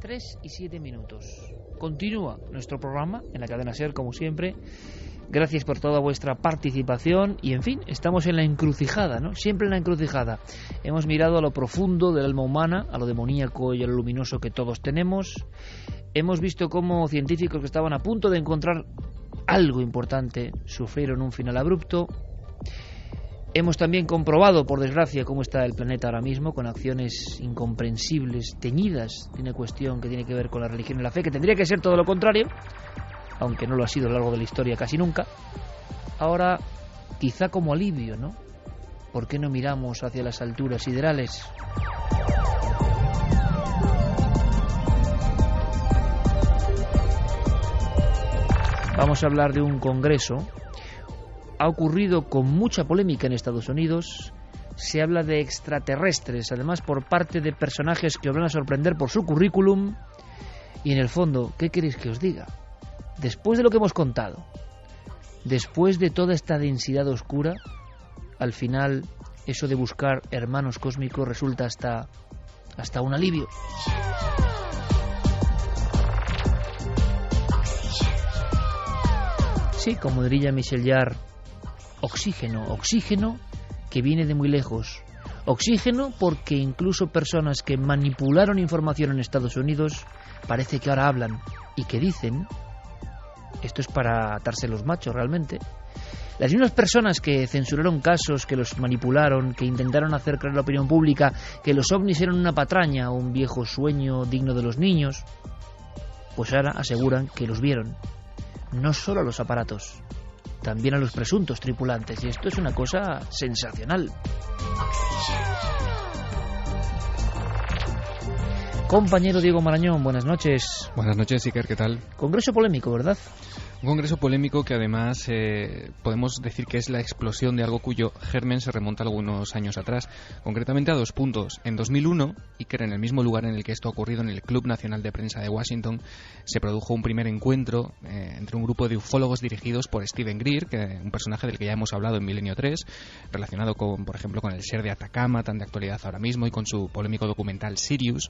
3:07. Continúa nuestro programa en la cadena SER, como siempre. Gracias por toda vuestra participación y, en fin, estamos en la encrucijada, ¿no? Siempre en la encrucijada. Hemos mirado a lo profundo del alma humana, a lo demoníaco y a lo luminoso que todos tenemos. Hemos visto cómo científicos que estaban a punto de encontrar algo importante sufrieron un final abrupto. Hemos también comprobado, por desgracia, cómo está el planeta ahora mismo, con acciones incomprensibles, teñidas de una cuestión que tiene que ver con la religión y la fe, que tendría que ser todo lo contrario, aunque no lo ha sido a lo largo de la historia casi nunca. Ahora, quizá como alivio, ¿no? ¿Por qué no miramos hacia las alturas siderales? Vamos a hablar de un congreso. Ha ocurrido con mucha polémica en Estados Unidos. Se habla de extraterrestres, además por parte de personajes que os van a sorprender por su currículum. Y en el fondo, ¿qué queréis que os diga? Después de lo que hemos contado, después de toda esta densidad oscura, al final eso de buscar hermanos cósmicos resulta hasta un alivio. Sí, como diría Michel Jarre, oxígeno que viene de muy lejos. Oxígeno porque incluso personas que manipularon información en Estados Unidos parece que ahora hablan y que dicen, esto es para atarse los machos realmente, las mismas personas que censuraron casos, que los manipularon, que intentaron hacer creer a la opinión pública que los ovnis eran una patraña o un viejo sueño digno de los niños, pues ahora aseguran que los vieron. No solo a los aparatos, también a los presuntos tripulantes, y esto es una cosa sensacional. Compañero Diego Marañón, buenas noches. Buenas noches, Iker, ¿qué tal? Congreso polémico, ¿verdad? Un congreso polémico que además podemos decir que es la explosión de algo cuyo germen se remonta algunos años atrás, concretamente a 2 puntos. En 2001, Iker, en el mismo lugar en el que esto ha ocurrido, en el Club Nacional de Prensa de Washington, se produjo un primer encuentro entre un grupo de ufólogos dirigidos por Steven Greer, un personaje del que ya hemos hablado en Milenio 3, relacionado con, por ejemplo, con el Ser de Atacama, tan de actualidad ahora mismo, y con su polémico documental Sirius.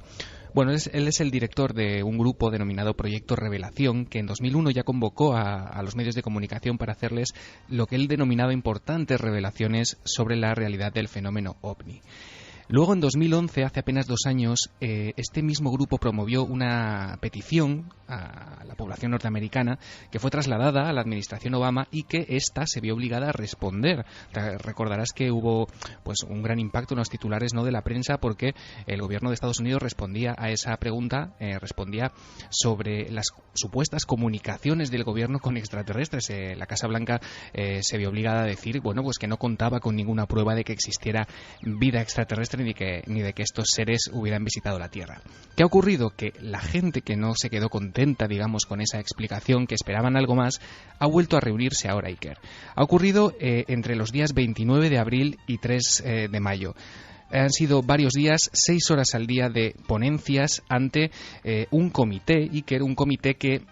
Bueno, él es el director de un grupo denominado Proyecto Revelación, que en 2001 ya convocó a los medios de comunicación para hacerles lo que él denominaba importantes revelaciones sobre la realidad del fenómeno OVNI. Luego, en 2011, hace apenas 2 años, este mismo grupo promovió una petición a la población norteamericana que fue trasladada a la administración Obama y que ésta se vio obligada a responder. Recordarás que hubo pues un gran impacto en los titulares, ¿no?, de la prensa, porque el gobierno de Estados Unidos respondía a esa pregunta, respondía sobre las supuestas comunicaciones del gobierno con extraterrestres. La Casa Blanca se vio obligada a decir, bueno, pues que no contaba con ninguna prueba de que existiera vida extraterrestre ni de que estos seres hubieran visitado la Tierra. ¿Qué ha ocurrido? Que la gente que no se quedó contenta, digamos, con esa explicación, que esperaban algo más, ha vuelto a reunirse ahora, Iker. Ha ocurrido entre los días 29 de abril y 3 de mayo. Han sido varios días, 6 horas al día de ponencias ante un comité, Iker, un comité que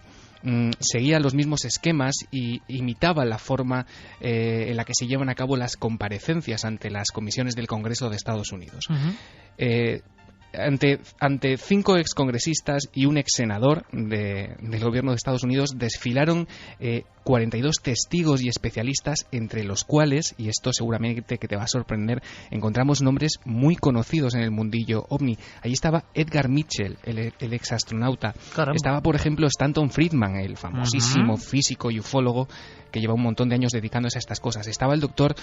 seguía los mismos esquemas y imitaba la forma en la que se llevan a cabo las comparecencias ante las comisiones del Congreso de Estados Unidos. Uh-huh. Ante 5 excongresistas y un exsenador del gobierno de Estados Unidos desfilaron 42 testigos y especialistas, entre los cuales, y esto seguramente que te va a sorprender, encontramos nombres muy conocidos en el mundillo OVNI. Allí estaba Edgar Mitchell, el exastronauta. Caramba. Estaba, por ejemplo, Stanton Friedman, el famosísimo físico y ufólogo que lleva un montón de años dedicándose a estas cosas. Estaba el doctor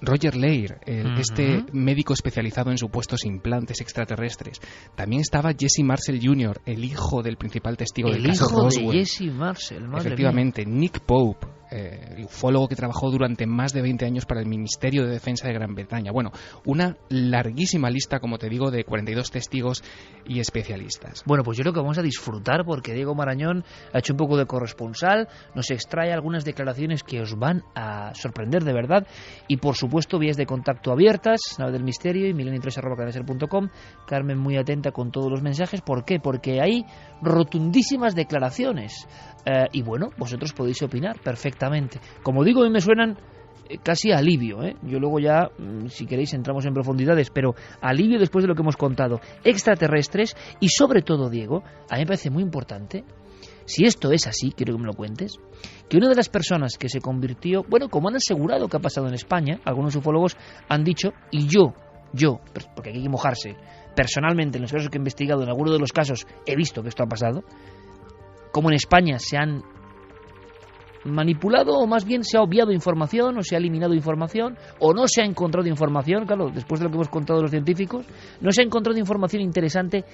Roger Leir, este médico especializado en supuestos implantes extraterrestres. También estaba Jesse Marcel Jr., el hijo del principal testigo del caso Roswell. El hijo de Jesse Marcel, madre efectivamente, mía. Nick Pope, el ufólogo que trabajó durante más de 20 años para el Ministerio de Defensa de Gran Bretaña. Bueno, una larguísima lista, como te digo, de 42 testigos y especialistas. Bueno, pues yo creo que vamos a disfrutar, porque Diego Marañón ha hecho un poco de corresponsal, nos extrae algunas declaraciones que os van a sorprender de verdad, y por supuesto vías de contacto abiertas, Nave del Misterio y milenio3@cadenaser.com. Carmen muy atenta con todos los mensajes. ¿Por qué? Porque hay rotundísimas declaraciones, y bueno, vosotros podéis opinar perfectamente. Como digo, a mí me suenan casi alivio, ¿eh? Yo luego ya, si queréis, entramos en profundidades, pero alivio después de lo que hemos contado. Extraterrestres y sobre todo, Diego, a mí me parece muy importante, si esto es así, quiero que me lo cuentes, que una de las personas que se convirtió, bueno, como han asegurado que ha pasado en España, algunos ufólogos han dicho, y yo, porque aquí hay que mojarse, personalmente en los casos que he investigado, en alguno de los casos he visto que esto ha pasado, como en España se han manipulado, o más bien se ha obviado información, o se ha eliminado información, o no se ha encontrado información, claro, después de lo que hemos contado los científicos, no se ha encontrado información interesante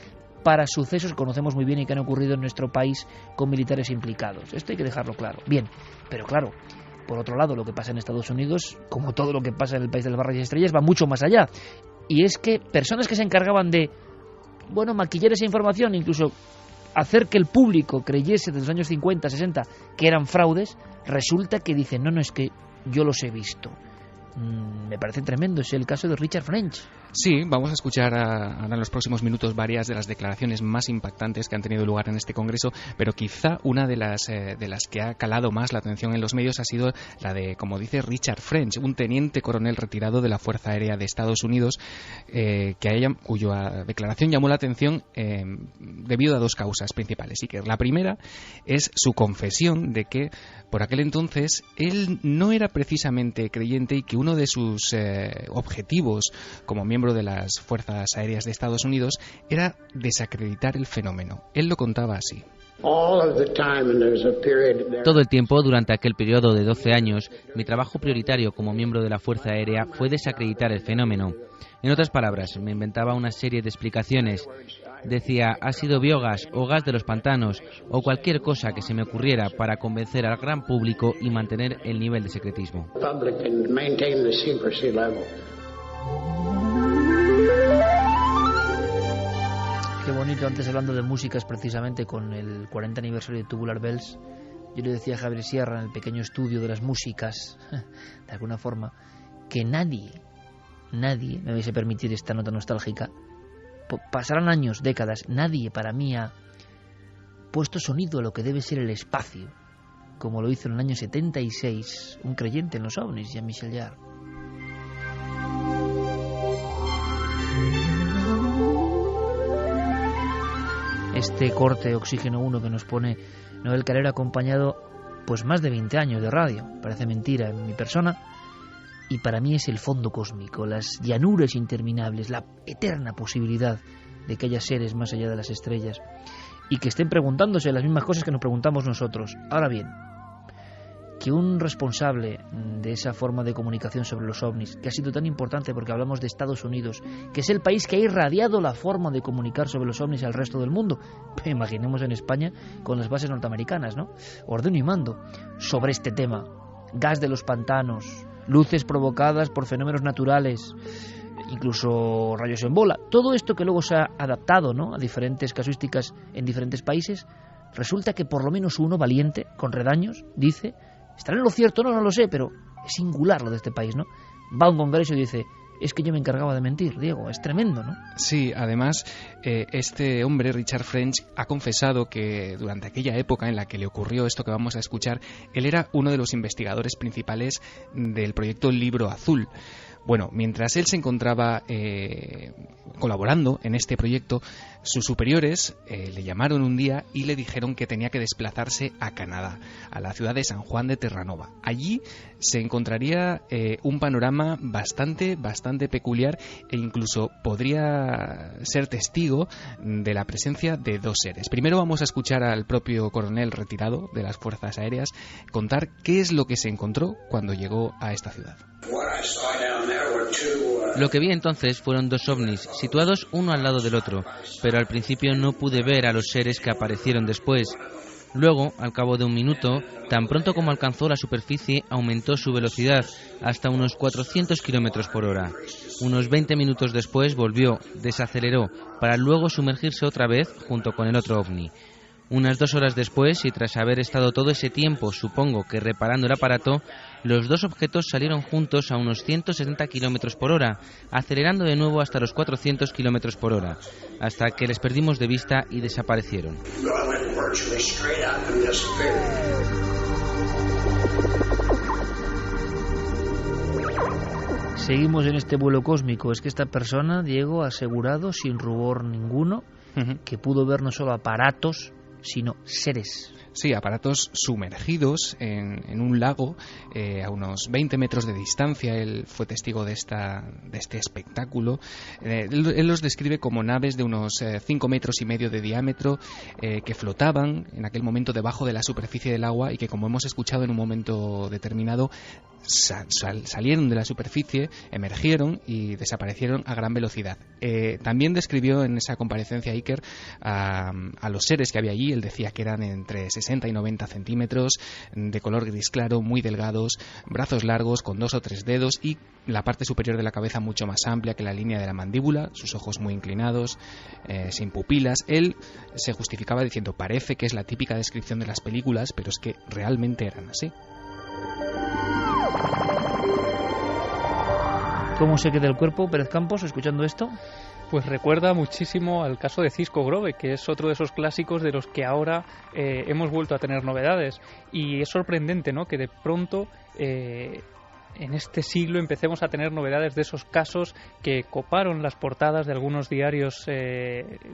para sucesos que conocemos muy bien y que han ocurrido en nuestro país con militares implicados. Esto hay que dejarlo claro. Bien, pero claro, por otro lado, lo que pasa en Estados Unidos, como todo lo que pasa en el país de las barras y estrellas, va mucho más allá. Y es que personas que se encargaban de, bueno, maquillar esa información, incluso hacer que el público creyese desde los años 50, 60 que eran fraudes, resulta que dicen, no, es que yo los he visto. Me parece tremendo, es el caso de Richard French. Sí, vamos a escuchar ahora en los próximos minutos varias de las declaraciones más impactantes que han tenido lugar en este congreso, pero quizá una de las que ha calado más la atención en los medios ha sido la de, como dice Richard French, un teniente coronel retirado de la Fuerza Aérea de Estados Unidos, cuya declaración llamó la atención debido a dos causas principales. Y que la primera es su confesión de que por aquel entonces él no era precisamente creyente y que uno de sus objetivos como miembro de las Fuerzas Aéreas de Estados Unidos era desacreditar el fenómeno. Él lo contaba así. Todo el tiempo, durante aquel periodo de 12 años, mi trabajo prioritario como miembro de la Fuerza Aérea fue desacreditar el fenómeno. En otras palabras, me inventaba una serie de explicaciones. Decía, ha sido biogás o gas de los pantanos o cualquier cosa que se me ocurriera para convencer al gran público y mantener el nivel de secretismo. Qué bonito, antes hablando de músicas precisamente con el 40 aniversario de Tubular Bells, yo le decía a Javier Sierra en el pequeño estudio de las músicas, de alguna forma, que nadie me vais a permitir esta nota nostálgica, pasarán años, décadas, nadie para mí ha puesto sonido a lo que debe ser el espacio, como lo hizo en el año 76 un creyente en los ovnis, Jean-Michel Jarre. Este corte Oxígeno 1 que nos pone Noel Calero, acompañado pues más de 20 años de radio, parece mentira en mi persona, y para mí es el fondo cósmico, las llanuras interminables, la eterna posibilidad de que haya seres más allá de las estrellas y que estén preguntándose las mismas cosas que nos preguntamos nosotros. Ahora bien, que un responsable de esa forma de comunicación sobre los ovnis, que ha sido tan importante porque hablamos de Estados Unidos, que es el país que ha irradiado la forma de comunicar sobre los ovnis al resto del mundo, imaginemos en España con las bases norteamericanas, ¿no? Ordeno y mando sobre este tema, gas de los pantanos, luces provocadas por fenómenos naturales, incluso rayos en bola, todo esto que luego se ha adaptado, ¿no?, a diferentes casuísticas en diferentes países. Resulta que por lo menos uno valiente, con redaños, dice, ¿estará en lo cierto? No lo sé, pero es singular lo de este país, ¿no? Va a un congreso y dice, es que yo me encargaba de mentir, Diego, es tremendo, ¿no? Sí, además, este hombre, Richard French, ha confesado que durante aquella época en la que le ocurrió esto que vamos a escuchar, él era uno de los investigadores principales del proyecto Libro Azul. Bueno, mientras él se encontraba colaborando en este proyecto, sus superiores le llamaron un día y le dijeron que tenía que desplazarse a Canadá, a la ciudad de San Juan de Terranova. Allí se encontraría un panorama bastante peculiar e incluso podría ser testigo de la presencia de dos seres. Primero vamos a escuchar al propio coronel retirado de las Fuerzas Aéreas contar qué es lo que se encontró cuando llegó a esta ciudad. Lo que vi entonces fueron dos ovnis, situados uno al lado del otro, pero al principio no pude ver a los seres que aparecieron después. Luego, al cabo de un minuto, tan pronto como alcanzó la superficie, aumentó su velocidad hasta unos 400 kilómetros por hora. Unos 20 minutos después volvió, desaceleró, para luego sumergirse otra vez junto con el otro ovni. Unas 2 horas después, y tras haber estado todo ese tiempo, supongo que reparando el aparato, los dos objetos salieron juntos a unos 170 kilómetros por hora, acelerando de nuevo hasta los 400 kilómetros por hora, hasta que les perdimos de vista y desaparecieron. Seguimos en este vuelo cósmico. Es que esta persona, Diego, ha asegurado sin rubor ninguno que pudo ver no solo aparatos, sino seres. Sí, aparatos sumergidos en un lago a unos 20 metros de distancia. Él fue testigo de este espectáculo. Él los describe como naves de unos 5 metros y medio de diámetro que flotaban en aquel momento debajo de la superficie del agua y que, como hemos escuchado en un momento determinado, salieron de la superficie, emergieron y desaparecieron a gran velocidad. También describió en esa comparecencia Iker a los seres que había allí. Él decía que eran entre 60 y 90 centímetros, de color gris claro, muy delgados, brazos largos con 2 o 3 dedos y la parte superior de la cabeza mucho más amplia que la línea de la mandíbula, sus ojos muy inclinados, sin pupilas. Él se justificaba diciendo: parece que es la típica descripción de las películas, pero es que realmente eran así. ¿Cómo se queda el cuerpo, Pérez Campos, escuchando esto? Pues recuerda muchísimo al caso de Cisco Grove, que es otro de esos clásicos de los que ahora hemos vuelto a tener novedades. Y es sorprendente, ¿no?, que de pronto en este siglo empecemos a tener novedades de esos casos que coparon las portadas de algunos diarios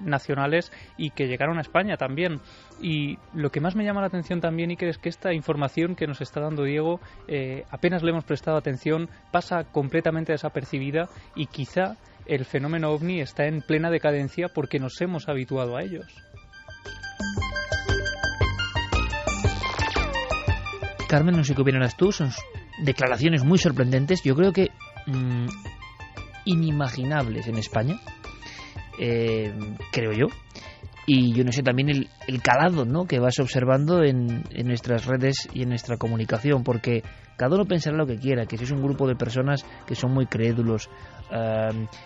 nacionales y que llegaron a España también. Y lo que más me llama la atención también, Iker, es que esta información que nos está dando Diego apenas le hemos prestado atención, pasa completamente desapercibida y quizá el fenómeno OVNI está en plena decadencia porque nos hemos habituado a ellos. Carmen, no sé qué opinarás tú, son declaraciones muy sorprendentes, yo creo que inimaginables en España, creo yo. Y yo no sé también el calado, ¿no?, que vas observando en nuestras redes y en nuestra comunicación, porque cada uno pensará lo que quiera, que si es un grupo de personas que son muy crédulos,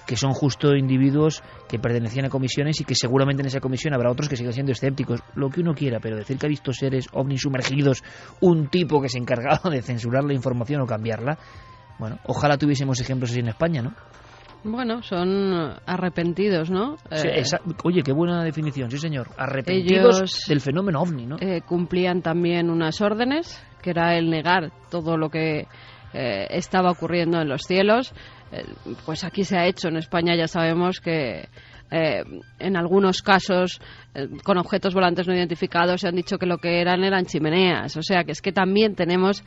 que son justo individuos que pertenecían a comisiones y que seguramente en esa comisión habrá otros que sigan siendo escépticos, lo que uno quiera, pero decir que ha visto seres ovnis sumergidos, un tipo que se encargaba de censurar la información o cambiarla, bueno, ojalá tuviésemos ejemplos así en España, ¿no? Bueno, son arrepentidos, ¿no? Sí, oye, qué buena definición, sí señor. Arrepentidos ellos, del fenómeno OVNI, ¿no? Cumplían también unas órdenes, que era el negar todo lo que estaba ocurriendo en los cielos. Pues aquí se ha hecho, en España ya sabemos que en algunos casos con objetos volantes no identificados se han dicho que lo que eran chimeneas, o sea que es que también tenemos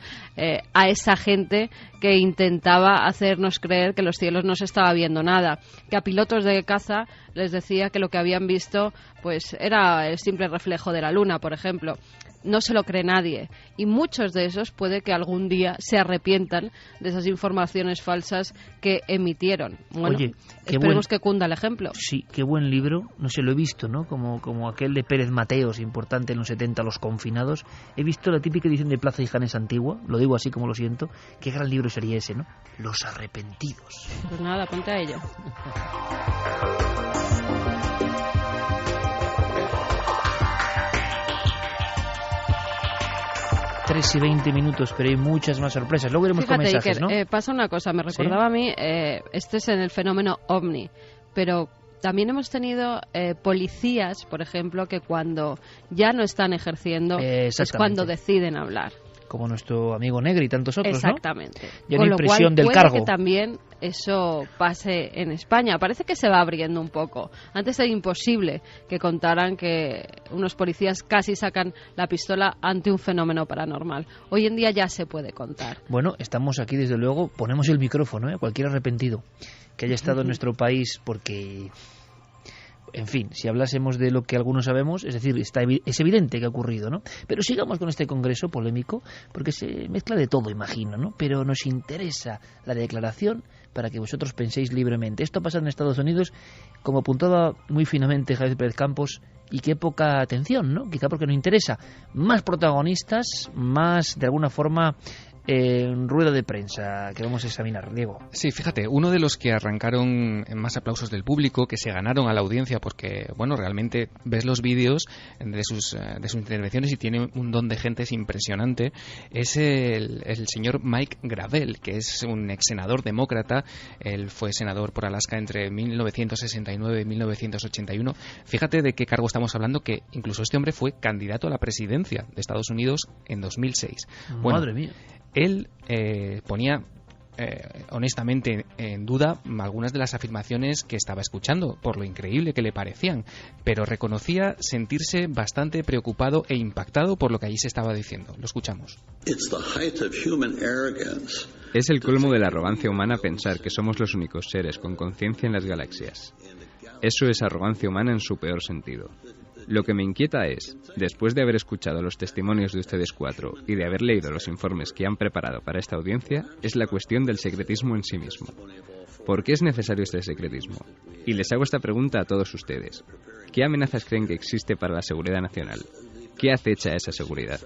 a esa gente que intentaba hacernos creer que los cielos no se estaba viendo nada, que a pilotos de caza les decía que lo que habían visto pues era el simple reflejo de la luna, por ejemplo. No se lo cree nadie y muchos de esos puede que algún día se arrepientan de esas informaciones falsas que emitieron. Bueno, oye, esperemos que cunda el ejemplo. Sí, qué buen libro, no sé, lo he visto, ¿no? Como aquel de Pérez Mateos, importante en los 70, Los confinados. He visto la típica edición de Plaza y Janes antigua, lo digo así como lo siento. Qué gran libro sería ese, ¿no? Los arrepentidos. Pues nada, ponte a ello. 3 y 20 minutos, pero hay muchas más sorpresas. Luego iremos con mensajes, Iker, ¿no? Pasa una cosa, me recordaba a mí, este es en el fenómeno OVNI, pero también hemos tenido policías, por ejemplo, que cuando ya no están ejerciendo es cuando deciden hablar. Como nuestro amigo Negri y tantos otros, exactamente, ¿no? Ya con lo cual del puede cargo. Que también eso pase en España. Parece que se va abriendo un poco. Antes era imposible que contaran que unos policías casi sacan la pistola ante un fenómeno paranormal. Hoy en día ya se puede contar. Bueno, estamos aquí desde luego, ponemos el micrófono, a cualquier arrepentido que haya estado en nuestro país porque... En fin, si hablásemos de lo que algunos sabemos, es decir, es evidente que ha ocurrido, ¿no? Pero sigamos con este congreso polémico, porque se mezcla de todo, imagino, ¿no? Pero nos interesa la declaración para que vosotros penséis libremente. Esto ha pasado en Estados Unidos, como apuntaba muy finamente Javier Pérez Campos, y qué poca atención, ¿no? Quizá porque nos interesa más protagonistas, más, de alguna forma... en rueda de prensa que vamos a examinar, Diego. Sí, fíjate, uno de los que arrancaron más aplausos del público, que se ganaron a la audiencia porque, bueno, realmente ves los vídeos de sus intervenciones y tiene un don de gente impresionante, es el señor Mike Gravel, que es un ex senador demócrata. Él fue senador por Alaska entre 1969 y 1981. Fíjate de qué cargo estamos hablando, que incluso este hombre fue candidato a la presidencia de Estados Unidos en 2006. Madre mía. Él ponía honestamente en duda algunas de las afirmaciones que estaba escuchando, por lo increíble que le parecían, pero reconocía sentirse bastante preocupado e impactado por lo que allí se estaba diciendo. Lo escuchamos. Es el colmo de la arrogancia humana pensar que somos los únicos seres con conciencia en las galaxias. Eso es arrogancia humana en su peor sentido. Lo que me inquieta es, después de haber escuchado los testimonios de ustedes cuatro y de haber leído los informes que han preparado para esta audiencia, es la cuestión del secretismo en sí mismo. ¿Por qué es necesario este secretismo? Y les hago esta pregunta a todos ustedes. ¿Qué amenazas creen que existe para la seguridad nacional? ¿Qué acecha esa seguridad?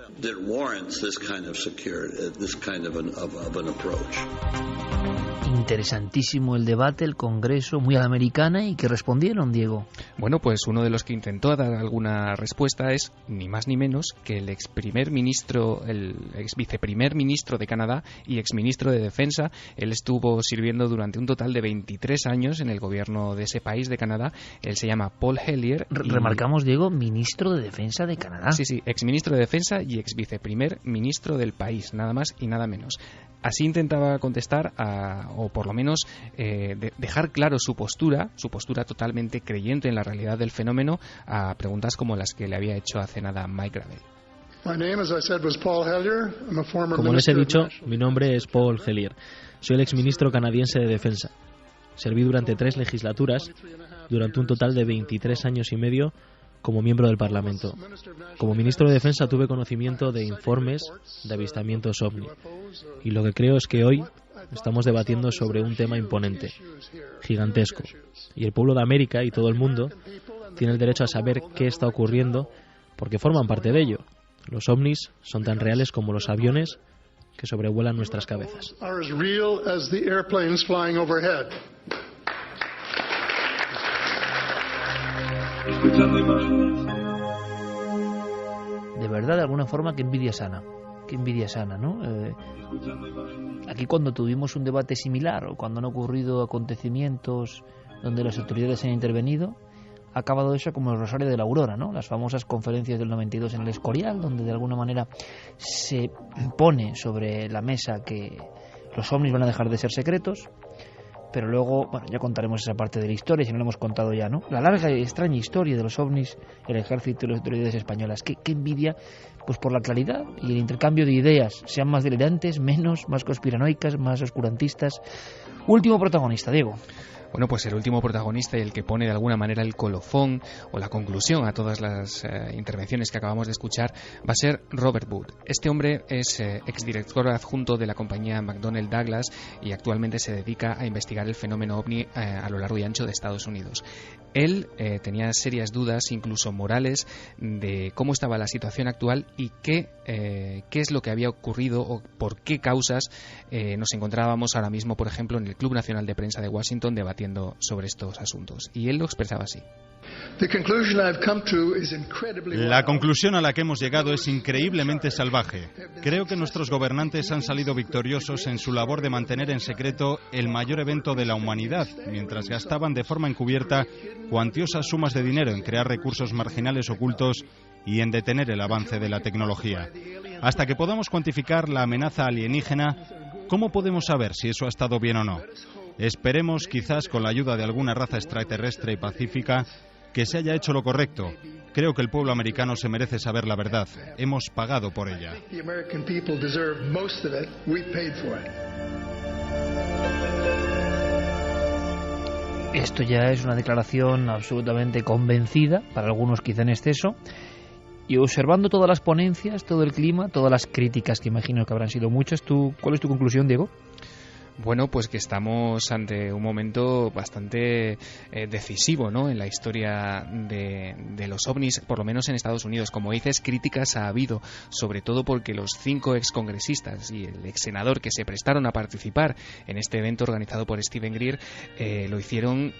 Interesantísimo el debate, el Congreso, muy a la americana. ¿Y qué respondieron, Diego? Bueno, pues uno de los que intentó dar alguna respuesta es ni más ni menos que el ex viceprimer ministro de Canadá y ex ministro de Defensa. Él estuvo sirviendo durante un total de 23 años en el gobierno de ese país de Canadá. Él se llama Paul Hellyer. Remarcamos, Diego, ministro de Defensa de Canadá. Sí, ex ministro de Defensa y ex viceprimer ministro del país, nada más y nada menos. Así intentaba contestar o por lo menos dejar claro su postura totalmente creyente en la realidad del fenómeno, a preguntas como las que le había hecho hace nada Mike Gravel. Como les he dicho, mi nombre es Paul Hellyer. Soy el exministro canadiense de Defensa. Serví durante 3 legislaturas, durante un total de 23 años y medio, como miembro del Parlamento. Como ministro de Defensa tuve conocimiento de informes de avistamientos OVNI. Y lo que creo es que hoy estamos debatiendo sobre un tema imponente, gigantesco. Y el pueblo de América y todo el mundo tiene el derecho a saber qué está ocurriendo porque forman parte de ello. Los OVNIs son tan reales como los aviones que sobrevuelan nuestras cabezas. De verdad, de alguna forma, qué envidia sana, ¿no? Aquí cuando tuvimos un debate similar o cuando han ocurrido acontecimientos donde las autoridades han intervenido, ha acabado eso como el Rosario de la Aurora, ¿no? Las famosas conferencias del 92 en el Escorial, donde de alguna manera se pone sobre la mesa que los ovnis van a dejar de ser secretos. Pero luego, bueno, ya contaremos esa parte de la historia, si no lo hemos contado ya, ¿no? La larga y extraña historia de los ovnis, el ejército y las autoridades españolas. Qué envidia, pues por la claridad y el intercambio de ideas, sean más delirantes, menos, más conspiranoicas, más oscurantistas. Último protagonista, Diego. Bueno, pues el último protagonista y el que pone de alguna manera el colofón o la conclusión a todas las intervenciones que acabamos de escuchar va a ser Robert Wood. Este hombre es exdirector adjunto de la compañía McDonnell Douglas y actualmente se dedica a investigar el fenómeno OVNI a lo largo y ancho de Estados Unidos. Él tenía serias dudas, incluso morales, de cómo estaba la situación actual y qué es lo que había ocurrido o por qué causas nos encontrábamos ahora mismo, por ejemplo, en el Club Nacional de Prensa de Washington debatiendo sobre estos asuntos. Y él lo expresaba así. La conclusión a la que hemos llegado es increíblemente salvaje. Creo que nuestros gobernantes han salido victoriosos en su labor de mantener en secreto el mayor evento de la humanidad, mientras gastaban de forma encubierta cuantiosas sumas de dinero en crear recursos marginales ocultos y en detener el avance de la tecnología. Hasta que podamos cuantificar la amenaza alienígena, ¿cómo podemos saber si eso ha estado bien o no? Esperemos, quizás con la ayuda de alguna raza extraterrestre y pacífica, que se haya hecho lo correcto. Creo que el pueblo americano se merece saber la verdad. Hemos pagado por ella. Esto ya es una declaración absolutamente convencida, para algunos quizá en exceso. Y observando todas las ponencias, todo el clima, todas las críticas que imagino que habrán sido muchas, ¿cuál es tu conclusión, Diego? Bueno, pues que estamos ante un momento bastante decisivo, ¿no?, en la historia de los ovnis, por lo menos en Estados Unidos. Como dices, críticas ha habido, sobre todo porque los 5 excongresistas y el exsenador que se prestaron a participar en este evento organizado por Steven Greer lo hicieron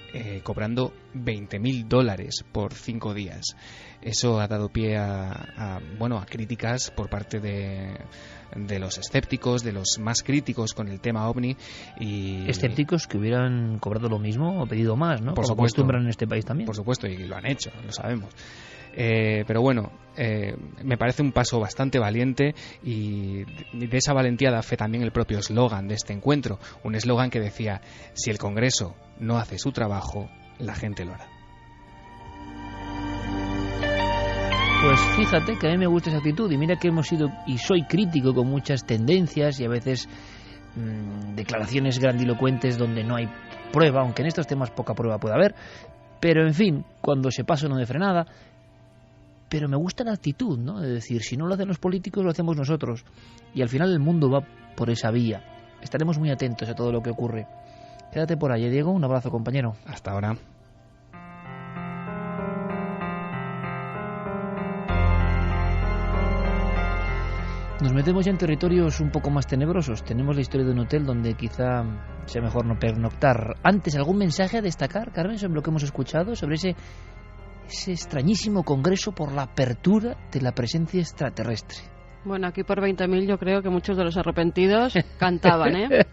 cobrando $20,000 por 5 días. Eso ha dado pie a críticas por parte de los escépticos, de los más críticos con el tema OVNI. Y escépticos que hubieran cobrado lo mismo o pedido más, ¿no? Por Como supuesto, acostumbran en este país también. Por supuesto, y lo han hecho, lo sabemos. Pero bueno, me parece un paso bastante valiente, y de esa valentía da fe también el propio eslogan de este encuentro, un eslogan que decía: si el Congreso no hace su trabajo, la gente lo hará. Pues fíjate que a mí me gusta esa actitud, y mira que hemos sido, y soy crítico con muchas tendencias y a veces declaraciones grandilocuentes donde no hay prueba, aunque en estos temas poca prueba puede haber, pero en fin, cuando se pasa uno de frenada. Pero me gusta la actitud, ¿no? De decir, si no lo hacen los políticos, lo hacemos nosotros. Y al final el mundo va por esa vía. Estaremos muy atentos a todo lo que ocurre. Quédate por ahí, Diego. Un abrazo, compañero. Hasta ahora. Nos metemos ya en territorios un poco más tenebrosos. Tenemos la historia de un hotel donde quizá sea mejor no pernoctar. Antes, ¿algún mensaje a destacar, Carmen, sobre lo que hemos escuchado? Sobre ese extrañísimo congreso por la apertura de la presencia extraterrestre. Bueno, aquí por 20.000 yo creo que muchos de los arrepentidos cantaban, ¿eh?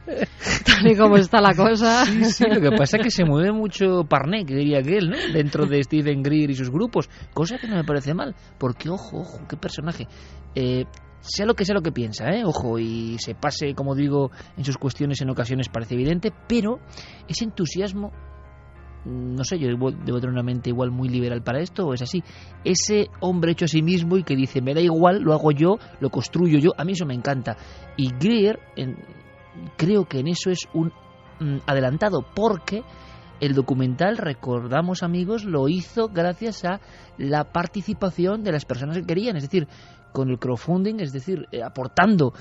Tal y como está la cosa. Sí, lo que pasa es que se mueve mucho Parné, que diría aquel, ¿no? Dentro de Stephen Greer y sus grupos, cosa que no me parece mal, porque ojo, qué personaje. Sea lo que piensa, ojo, y se pase, como digo, en sus cuestiones en ocasiones parece evidente, pero ese entusiasmo, no sé, yo debo tener una mente igual muy liberal para esto, o es así, ese hombre hecho a sí mismo y que dice, me da igual, lo hago yo, lo construyo yo, a mí eso me encanta. Y Greer, creo que en eso es un adelantado, porque el documental, recordamos amigos, lo hizo gracias a la participación de las personas que querían, es decir, con el crowdfunding, es decir, aportando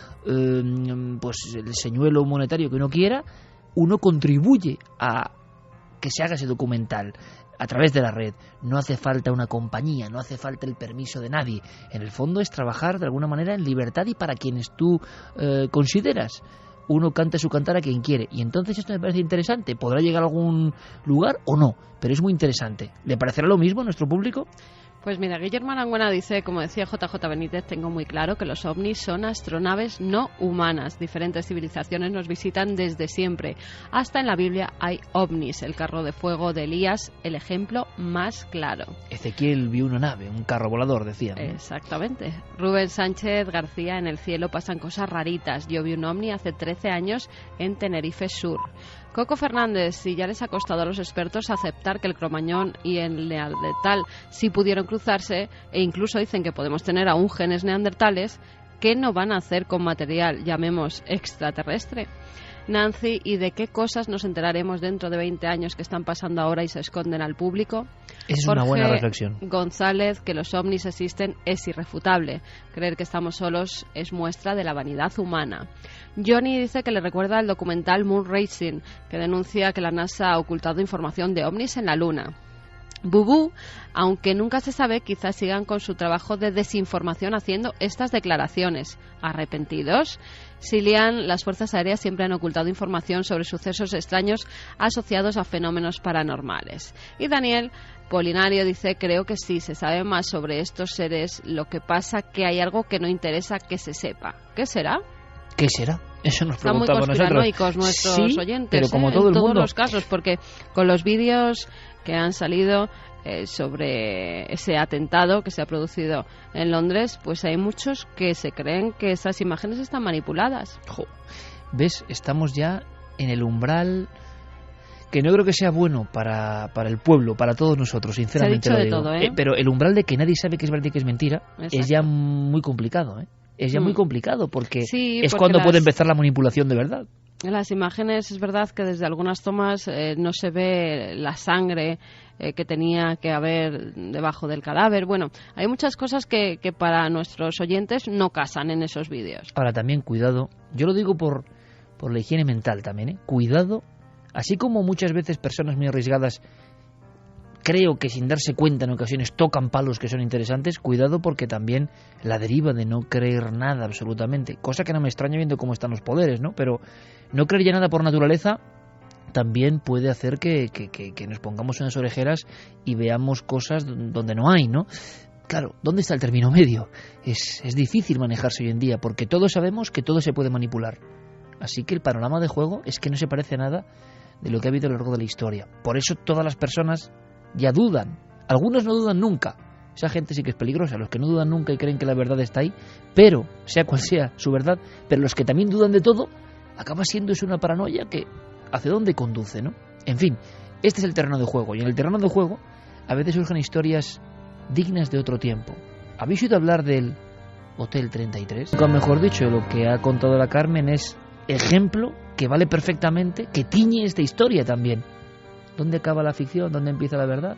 pues el señuelo monetario que uno quiera, uno contribuye a que se haga ese documental a través de la red. No hace falta una compañía, no hace falta el permiso de nadie. En el fondo es trabajar de alguna manera en libertad y para quienes tú consideras. Uno canta su cantar a quien quiere. Y entonces esto me parece interesante. ¿Podrá llegar a algún lugar o no? Pero es muy interesante. ¿Le parecerá lo mismo a nuestro público? Pues mira, Guillermo Arangüena dice, como decía JJ Benítez, tengo muy claro que los ovnis son astronaves no humanas. Diferentes civilizaciones nos visitan desde siempre. Hasta en la Biblia hay ovnis. El carro de fuego de Elías, el ejemplo más claro. Ezequiel vio una nave, un carro volador, decía, ¿no? Exactamente. Rubén Sánchez García, en el cielo pasan cosas raritas. Yo vi un ovni hace 13 años en Tenerife Sur. Coco Fernández, si ya les ha costado a los expertos aceptar que el cromañón y el neandertal sí pudieron cruzarse, e incluso dicen que podemos tener aún genes neandertales, ¿qué no van a hacer con material, llamemos, extraterrestre? Nancy, ¿y de qué cosas nos enteraremos dentro de 20 años que están pasando ahora y se esconden al público? Esa es Jorge una buena reflexión. González, que los ovnis existen es irrefutable. Creer que estamos solos es muestra de la vanidad humana. Johnny dice que le recuerda el documental Moon Racing, que denuncia que la NASA ha ocultado información de ovnis en la Luna. Bubú, aunque nunca se sabe, quizás sigan con su trabajo de desinformación haciendo estas declaraciones. ¿Arrepentidos? Silian, las fuerzas aéreas siempre han ocultado información sobre sucesos extraños asociados a fenómenos paranormales. Y Daniel Polinario dice, creo que sí, se sabe más sobre estos seres, lo que pasa que hay algo que no interesa que se sepa. ¿Qué será? ¿Qué será? Eso nos Están muy preguntamos nosotros. conspiranoicos nuestros sí, oyentes, pero como todo en el todos mundo. los casos, porque con los vídeos que han salido sobre ese atentado que se ha producido en Londres, pues hay muchos que se creen que esas imágenes están manipuladas. ¿Ves? Estamos ya en el umbral que no creo que sea bueno para el pueblo, para todos nosotros, sinceramente. Se ha dicho lo digo. de todo, Pero el umbral de que nadie sabe que es verdad y que es mentira. Exacto. Es ya muy complicado, Es ya muy complicado porque sí, es porque cuando puede empezar la manipulación de verdad. En las imágenes es verdad que desde algunas tomas no se ve la sangre que tenía que haber debajo del cadáver. Bueno, hay muchas cosas que para nuestros oyentes no casan en esos vídeos. Ahora también, cuidado, yo lo digo por la higiene mental también, cuidado, así como muchas veces personas muy arriesgadas creo que sin darse cuenta en ocasiones tocan palos que son interesantes, cuidado porque también la deriva de no creer nada absolutamente, cosa que no me extraña viendo cómo están los poderes, ¿no? Pero no creer ya nada por naturaleza también puede hacer que nos pongamos unas orejeras y veamos cosas donde no hay, ¿no? Claro, ¿dónde está el término medio? Es difícil manejarse hoy en día porque todos sabemos que todo se puede manipular. Así que el panorama de juego es que no se parece a nada de lo que ha habido a lo largo de la historia. Por eso todas las personas ya dudan. Algunos no dudan nunca, esa gente sí que es peligrosa, los que no dudan nunca y creen que la verdad está ahí, pero, sea cual sea su verdad, pero los que también dudan de todo, acaba siendo eso una paranoia que hacia dónde conduce, ¿no? En fin, este es el terreno de juego, y en el terreno de juego a veces surgen historias dignas de otro tiempo. ¿Habéis oído hablar del Hotel 33? Nunca mejor dicho, lo que ha contado la Carmen es ejemplo que vale perfectamente, que tiñe esta historia también. ¿Dónde acaba la ficción? ¿Dónde empieza la verdad?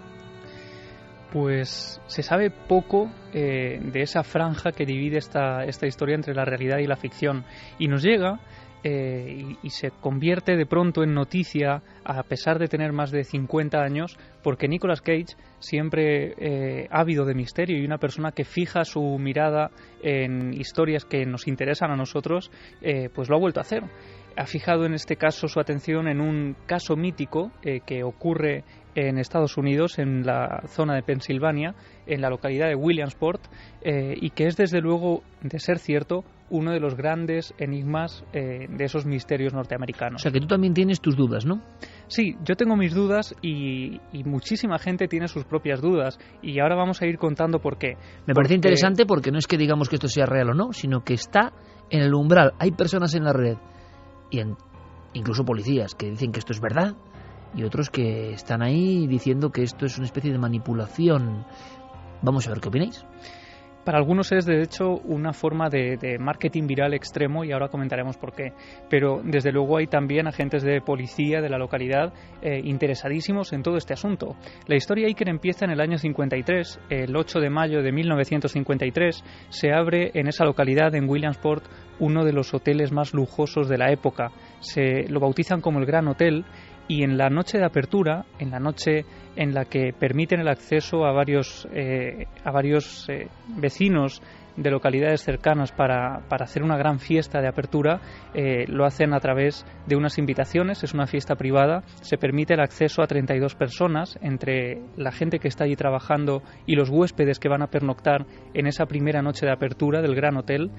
Pues se sabe poco de esa franja que divide esta historia entre la realidad y la ficción, y nos llega y se convierte de pronto en noticia a pesar de tener más de 50 años, porque Nicolas Cage, siempre ávido de misterio y una persona que fija su mirada en historias que nos interesan a nosotros, pues lo ha vuelto a hacer. Ha fijado en este caso su atención en un caso mítico que ocurre en Estados Unidos, en la zona de Pensilvania, en la localidad de Williamsport, y que es desde luego, de ser cierto, uno de los grandes enigmas de esos misterios norteamericanos. O sea que tú también tienes tus dudas, ¿no? Sí, yo tengo mis dudas y muchísima gente tiene sus propias dudas, y ahora vamos a ir contando por qué. Me parece interesante porque no es que digamos que esto sea real o no, sino que está en el umbral. Hay personas en la red y incluso policías que dicen que esto es verdad y otros que están ahí diciendo que esto es una especie de manipulación. Vamos a ver qué opináis. Para algunos es, de hecho, una forma de marketing viral extremo, y ahora comentaremos por qué. Pero, desde luego, hay también agentes de policía de la localidad interesadísimos en todo este asunto. La historia Iker empieza en el año 53. El 8 de mayo de 1953 se abre en esa localidad, en Williamsport, uno de los hoteles más lujosos de la época. Se lo bautizan como el Gran Hotel, y en la noche de apertura, en la noche en la que permiten el acceso a varios vecinos de localidades cercanas para hacer una gran fiesta de apertura, lo hacen a través de unas invitaciones. Es una fiesta privada, se permite el acceso a 32 personas, entre la gente que está allí trabajando y los huéspedes que van a pernoctar en esa primera noche de apertura del Gran Hotel.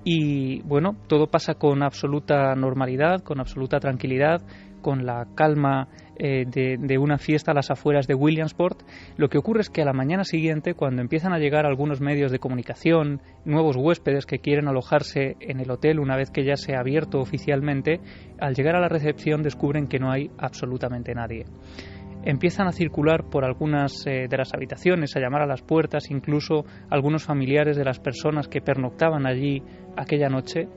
Y bueno, todo pasa con absoluta normalidad, con absoluta tranquilidad, con la calma de una fiesta a las afueras de Williamsport. Lo que ocurre es que a la mañana siguiente, cuando empiezan a llegar algunos medios de comunicación, nuevos huéspedes que quieren alojarse en el hotel una vez que ya se ha abierto oficialmente, al llegar a la recepción descubren que no hay absolutamente nadie. Empiezan a circular por algunas de las habitaciones, a llamar a las puertas, incluso algunos familiares de las personas que pernoctaban allí aquella noche,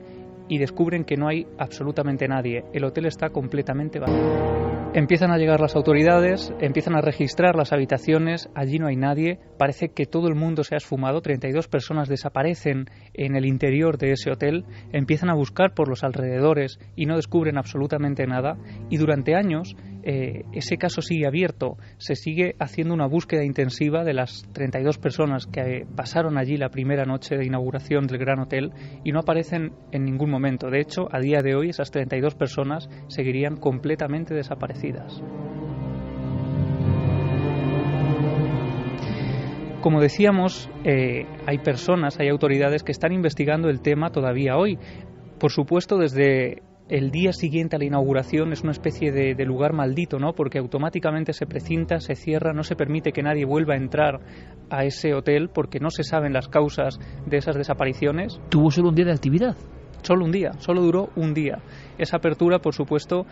y descubren que no hay absolutamente nadie. El hotel está completamente vacío. Empiezan a llegar las autoridades, empiezan a registrar las habitaciones, allí no hay nadie, parece que todo el mundo se ha esfumado, 32 personas desaparecen en el interior de ese hotel, empiezan a buscar por los alrededores y no descubren absolutamente nada, y durante años ese caso sigue abierto, se sigue haciendo una búsqueda intensiva de las 32 personas que pasaron allí la primera noche de inauguración del Gran Hotel y no aparecen en ningún momento. De hecho, a día de hoy esas 32 personas seguirían completamente desaparecidas. Como decíamos, hay personas, hay autoridades que están investigando el tema todavía hoy. Por supuesto, desde el día siguiente a la inauguración es una especie de lugar maldito, ¿no? Porque automáticamente se precinta, se cierra, no se permite que nadie vuelva a entrar a ese hotel porque no se saben las causas de esas desapariciones. ¿Tuvo solo un día de actividad? Solo un día, solo duró un día. Esa apertura, por supuesto,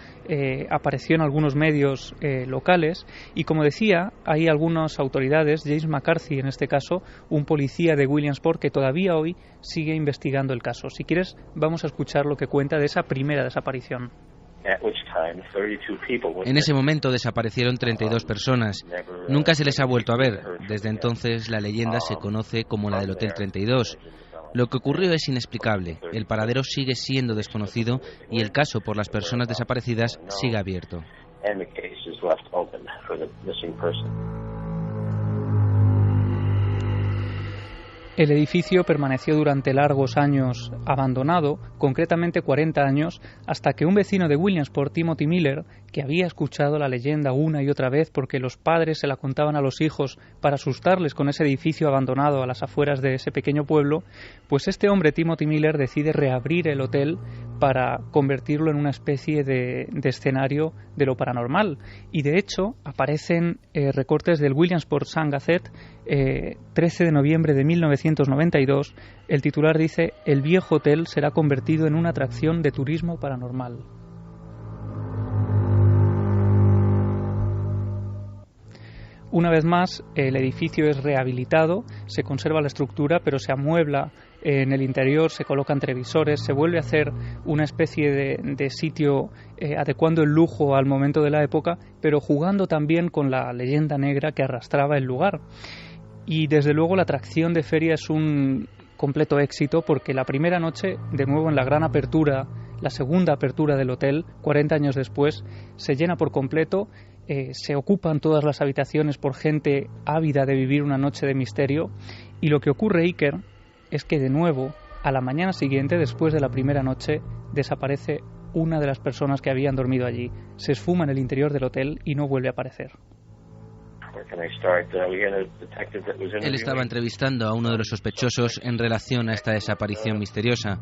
apareció en algunos medios locales y, como decía, hay algunas autoridades, James McCarthy en este caso, un policía de Williamsport que todavía hoy sigue investigando el caso. Si quieres, vamos a escuchar lo que cuenta de esa primera desaparición. En ese momento desaparecieron 32 personas. Nunca se les ha vuelto a ver. Desde entonces la leyenda se conoce como la del Hotel 32. Lo que ocurrió es inexplicable, el paradero sigue siendo desconocido y el caso por las personas desaparecidas sigue abierto. El edificio permaneció durante largos años abandonado, concretamente 40 años, hasta que un vecino de Williamsport, Timothy Miller, que había escuchado la leyenda una y otra vez porque los padres se la contaban a los hijos para asustarles con ese edificio abandonado a las afueras de ese pequeño pueblo, pues este hombre, Timothy Miller, decide reabrir el hotel para convertirlo en una especie de escenario de lo paranormal. Y de hecho aparecen recortes del Williamsport Sun-Gazette, 13 de noviembre de 1992. El titular dice: "El viejo hotel será convertido en una atracción de turismo paranormal". Una vez más, el edificio es rehabilitado, se conserva la estructura, pero se amuebla en el interior, se colocan televisores, se vuelve a hacer una especie de sitio adecuando el lujo al momento de la época, pero jugando también con la leyenda negra que arrastraba el lugar. Y desde luego la atracción de feria es un completo éxito, porque la primera noche, de nuevo en la gran apertura, la segunda apertura del hotel, 40 años después, se llena por completo. Se ocupan todas las habitaciones por gente ávida de vivir una noche de misterio, y lo que ocurre, Iker, es que de nuevo, a la mañana siguiente, después de la primera noche, desaparece una de las personas que habían dormido allí. Se esfuma en el interior del hotel y no vuelve a aparecer. Él estaba entrevistando a uno de los sospechosos en relación a esta desaparición misteriosa.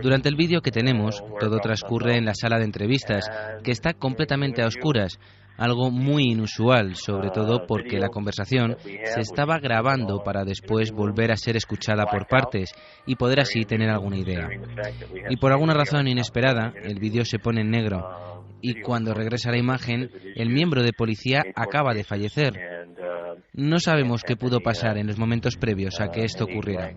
Durante el vídeo que tenemos, todo transcurre en la sala de entrevistas, que está completamente a oscuras, algo muy inusual, sobre todo porque la conversación se estaba grabando para después volver a ser escuchada por partes y poder así tener alguna idea. Y por alguna razón inesperada, el vídeo se pone en negro. Y cuando regresa la imagen, el miembro de policía acaba de fallecer. No sabemos qué pudo pasar en los momentos previos a que esto ocurriera.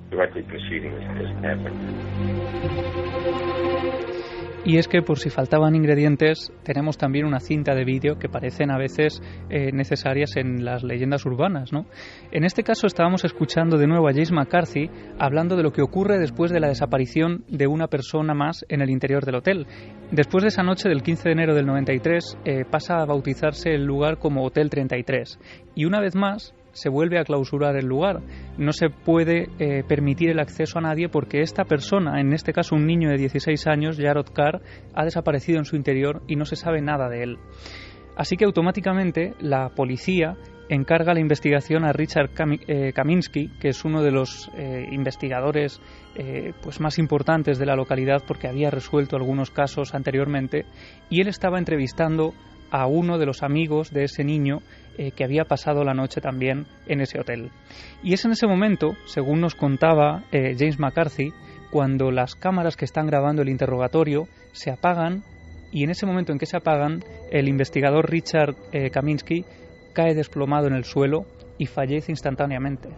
Y es que, por si faltaban ingredientes, tenemos también una cinta de vídeo que parecen a veces necesarias en las leyendas urbanas, ¿no? En este caso estábamos escuchando de nuevo a James McCarthy hablando de lo que ocurre después de la desaparición de una persona más en el interior del hotel. Después de esa noche del 15 de enero del 93 pasa a bautizarse el lugar como Hotel 33. Y una vez más se vuelve a clausurar el lugar. No se puede permitir el acceso a nadie porque esta persona, en este caso un niño de 16 años, Jarrod Carr, ha desaparecido en su interior y no se sabe nada de él. Así que automáticamente la policía encarga la investigación a Richard Kaminsky, que es uno de los investigadores pues más importantes de la localidad porque había resuelto algunos casos anteriormente, y él estaba entrevistando a uno de los amigos de ese niño que había pasado la noche también en ese hotel. Y es en ese momento, según nos contaba James McCarthy, cuando las cámaras que están grabando el interrogatorio se apagan, y en ese momento en que se apagan, el investigador Richard Kaminsky cae desplomado en el suelo y fallece instantáneamente.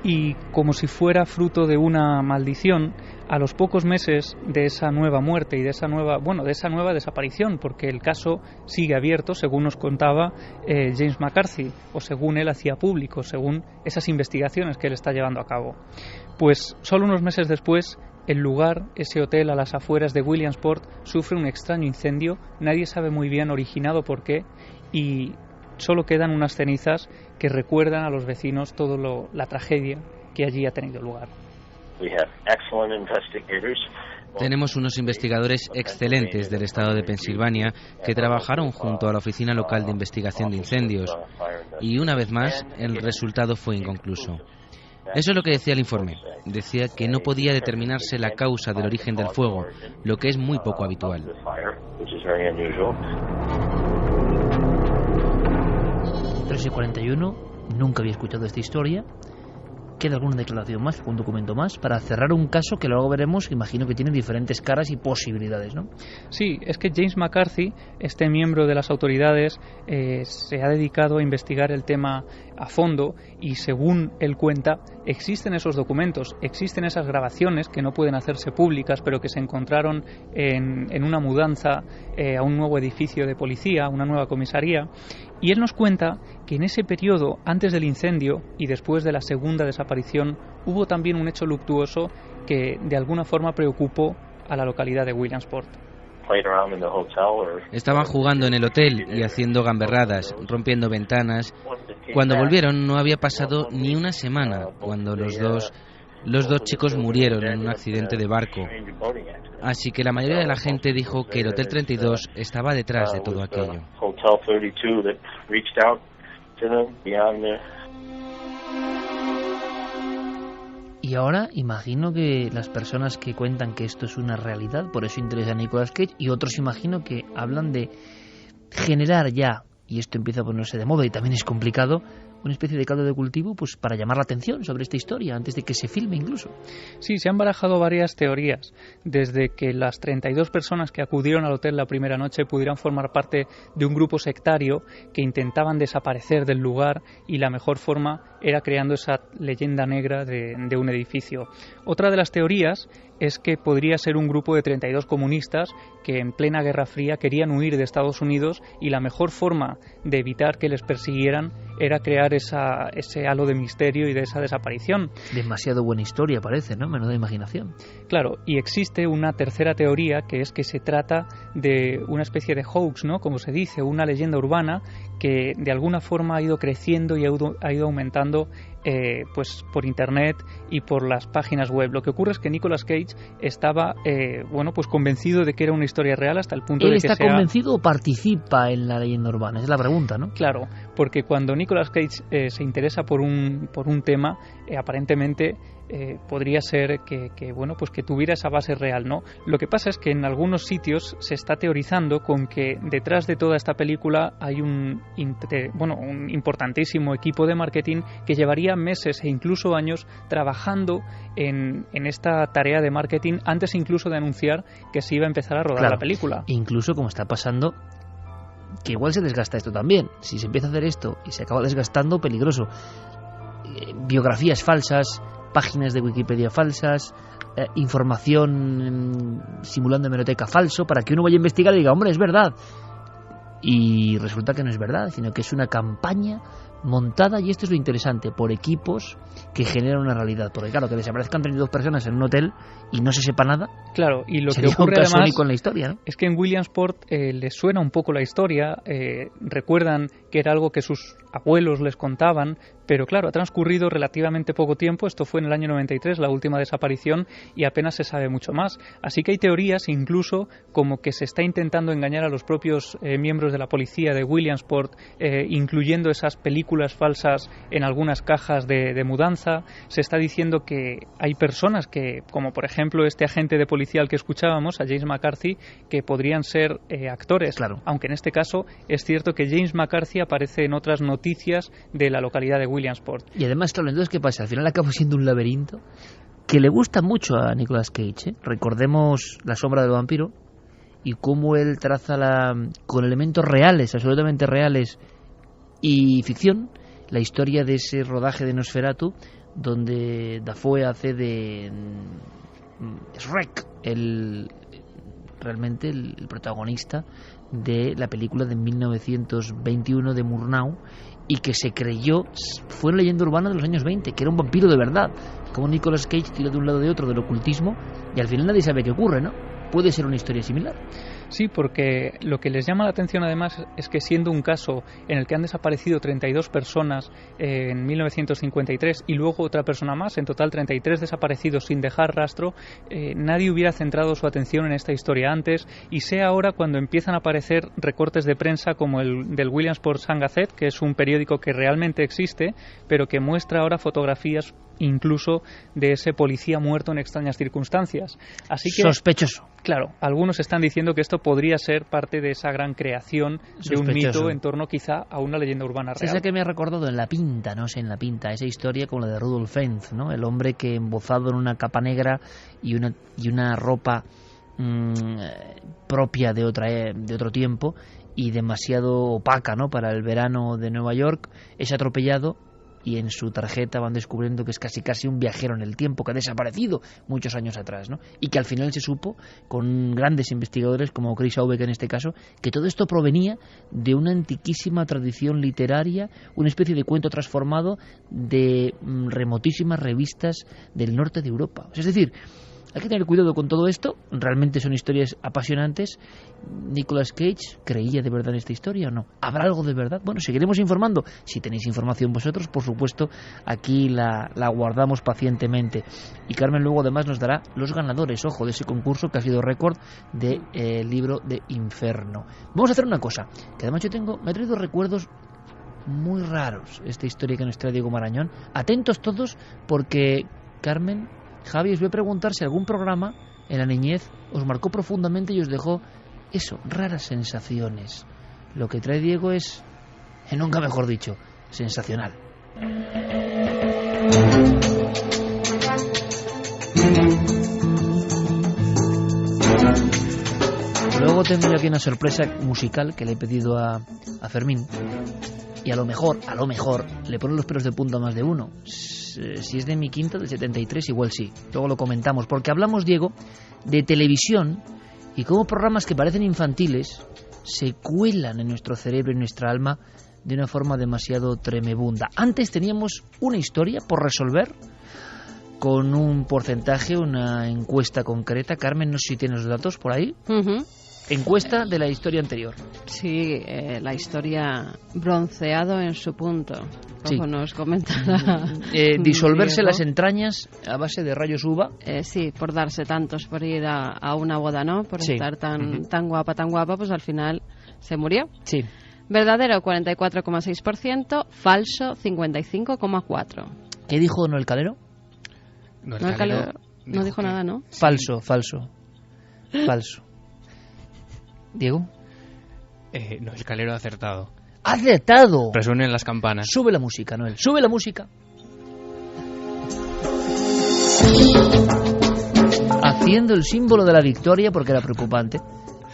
Y como si fuera fruto de una maldición, a los pocos meses de esa nueva muerte y de esa nueva desaparición, porque el caso sigue abierto, según nos contaba James McCarthy, o según él hacía público, según esas investigaciones que él está llevando a cabo. Pues solo unos meses después, el lugar, ese hotel a las afueras de Williamsport, sufre un extraño incendio. Nadie sabe muy bien originado por qué, y solo quedan unas cenizas que recuerdan a los vecinos toda la tragedia que allí ha tenido lugar. Tenemos unos investigadores excelentes del estado de Pensilvania que trabajaron junto a la Oficina Local de Investigación de Incendios, y una vez más el resultado fue inconcluso. Eso es lo que decía el informe. Decía que no podía determinarse la causa del origen del fuego, lo que es muy poco habitual. 3:41, nunca había escuchado esta historia. ¿Queda alguna declaración más, algún documento más, para cerrar un caso que luego veremos, imagino que tiene diferentes caras y posibilidades, ¿no? Sí, es que James McCarthy, este miembro de las autoridades, se ha dedicado a investigar el tema a fondo, y según él cuenta, existen esos documentos, existen esas grabaciones que no pueden hacerse públicas, pero que se encontraron en una mudanza a un nuevo edificio de policía, una nueva comisaría. Y él nos cuenta que en ese periodo, antes del incendio y después de la segunda desaparición, hubo también un hecho luctuoso que de alguna forma preocupó a la localidad de Williamsport. Estaban jugando en el hotel y haciendo gamberradas, rompiendo ventanas. Cuando volvieron no había pasado ni una semana cuando los dos chicos murieron en un accidente de barco. Así que la mayoría de la gente dijo que el Hotel 32 estaba detrás de todo aquello. Y ahora imagino que las personas que cuentan que esto es una realidad, por eso interesa a Nicolas Cage, y otros imagino que hablan de generar ya, y esto empieza a ponerse de moda y también es complicado, una especie de caldo de cultivo pues para llamar la atención sobre esta historia antes de que se filme incluso. Sí, se han barajado varias teorías, desde que las 32 personas que acudieron al hotel la primera noche pudieran formar parte de un grupo sectario que intentaban desaparecer del lugar, y la mejor forma era creando esa leyenda negra de un edificio. Otra de las teorías es que podría ser un grupo de 32 comunistas que en plena Guerra Fría querían huir de Estados Unidos, y la mejor forma de evitar que les persiguieran era crear ese halo de misterio y de esa desaparición. Demasiado buena historia parece, ¿no? Menuda imaginación. Claro, y existe una tercera teoría, que es que se trata de una especie de hoax, ¿no? Como se dice, una leyenda urbana que de alguna forma ha ido creciendo y ha ido aumentando pues por internet y por las páginas web. Lo que ocurre es que Nicolas Cage estaba pues convencido de que era una historia real, hasta el punto de que ¿Está convencido o participa en la leyenda urbana? Es la pregunta, ¿no? Claro, porque cuando Nicolas Cage se interesa por un tema, aparentemente podría ser que tuviera esa base real, ¿no? Lo que pasa es que en algunos sitios se está teorizando con que detrás de toda esta película hay un importantísimo equipo de marketing que llevaría meses e incluso años trabajando en esta tarea de marketing antes incluso de anunciar que se iba a empezar a rodar la película. Incluso como está pasando, que igual se desgasta esto también. Si se empieza a hacer esto y se acaba desgastando, peligroso. Biografías falsas, páginas de Wikipedia falsas, información simulando hemeroteca falso, para que uno vaya a investigar y diga, hombre, es verdad. Y resulta que no es verdad, sino que es una campaña montada, y esto es lo interesante, por equipos que generan una realidad. Porque claro, que desaparezcan 32 personas en un hotel y no se sepa nada. Claro, y lo sería que ocurre un caso además único en la historia, ¿no? Es que en Williamsport les suena un poco la historia, recuerdan que era algo que sus abuelos les contaban, pero claro, ha transcurrido relativamente poco tiempo. Esto fue en el año 93, la última desaparición, y apenas se sabe mucho más. Así que hay teorías incluso como que se está intentando engañar a los propios miembros de la policía de Williamsport, incluyendo esas películas falsas en algunas cajas de mudanza. Se está diciendo que hay personas que, como por ejemplo este agente de policía al que escuchábamos, a James McCarthy, que podrían ser actores. Claro. Aunque en este caso es cierto que James McCarthy aparece en otras noticias de la localidad de Williamsport. Y además, claro, entonces, ¿qué pasa? Al final acaba siendo un laberinto que le gusta mucho a Nicolas Cage, ¿eh? Recordemos La sombra del vampiro y cómo él traza con elementos reales, absolutamente reales, y ficción, la historia de ese rodaje de Nosferatu, donde Dafoe hace de Shrek, realmente el protagonista de la película de 1921 de Murnau, y que se creyó, fue una leyenda urbana de los años 20, que era un vampiro de verdad, como Nicolas Cage tira de un lado de otro del ocultismo, y al final nadie sabe qué ocurre, ¿no? Puede ser una historia similar. Sí, porque lo que les llama la atención además es que, siendo un caso en el que han desaparecido 32 personas en 1953 y luego otra persona más, en total 33 desaparecidos sin dejar rastro, nadie hubiera centrado su atención en esta historia antes, y sea ahora cuando empiezan a aparecer recortes de prensa como el del Williamsport Sun-Gazette, que es un periódico que realmente existe, pero que muestra ahora fotografías incluso de ese policía muerto en extrañas circunstancias. Así que, sospechoso. Claro, algunos están diciendo que esto podría ser parte de esa gran creación de un mito en torno quizá a una leyenda urbana real. Esa que me ha recordado en La Pinta, no sé, en La Pinta, esa historia como la de Rudolf Fentz, ¿no? El hombre que embozado en una capa negra y una ropa propia de otro tiempo y demasiado opaca, ¿no?, para el verano de Nueva York, es atropellado, y en su tarjeta van descubriendo que es casi un viajero en el tiempo, que ha desaparecido muchos años atrás, ¿no? Y que al final se supo, con grandes investigadores como Chris Aubeck en este caso, que todo esto provenía de una antiquísima tradición literaria, una especie de cuento transformado de remotísimas revistas del norte de Europa. Es decir, hay que tener cuidado con todo esto. Realmente son historias apasionantes. ¿Nicolas Cage creía de verdad en esta historia o no? ¿Habrá algo de verdad? Bueno, seguiremos informando. Si tenéis información vosotros, por supuesto, aquí la guardamos pacientemente. Y Carmen luego además nos dará los ganadores, ojo, de ese concurso que ha sido récord del libro de Inferno. Vamos a hacer una cosa, que además me ha traído recuerdos muy raros esta historia que nos trae Diego Marañón. Atentos todos, porque Carmen, Javi, os voy a preguntar si algún programa en la niñez os marcó profundamente y os dejó eso, raras sensaciones. Lo que trae Diego es, nunca mejor dicho, sensacional. Luego tengo yo aquí una sorpresa musical que le he pedido a Fermín. Y a lo mejor, le ponen los pelos de punta a más de uno. Si es de mi quinta, del 73, igual sí. Luego lo comentamos, porque hablamos, Diego, de televisión y cómo programas que parecen infantiles se cuelan en nuestro cerebro y en nuestra alma de una forma demasiado tremebunda. Antes teníamos una historia por resolver con un porcentaje, una encuesta concreta. Carmen, no sé si tienes los datos por ahí. Encuesta de la historia anterior. Sí, la historia bronceado en su punto, como sí. nos comentaba. Disolverse Diego. Las entrañas a base de rayos uva. Sí, por darse tantos, por ir a una boda, ¿no? Por Sí. estar tan guapa, pues al final se murió. Sí. Verdadero, 44,6%. Falso, 55,4%. ¿Qué dijo Noel Calero? No, no dijo nada, ¿no? Falso. ¿Diego? No, el Calero ha acertado. ¡Ha acertado! Resuenen las campanas. Sube la música, Noel. Sube la música. Haciendo el símbolo de la victoria, porque era preocupante.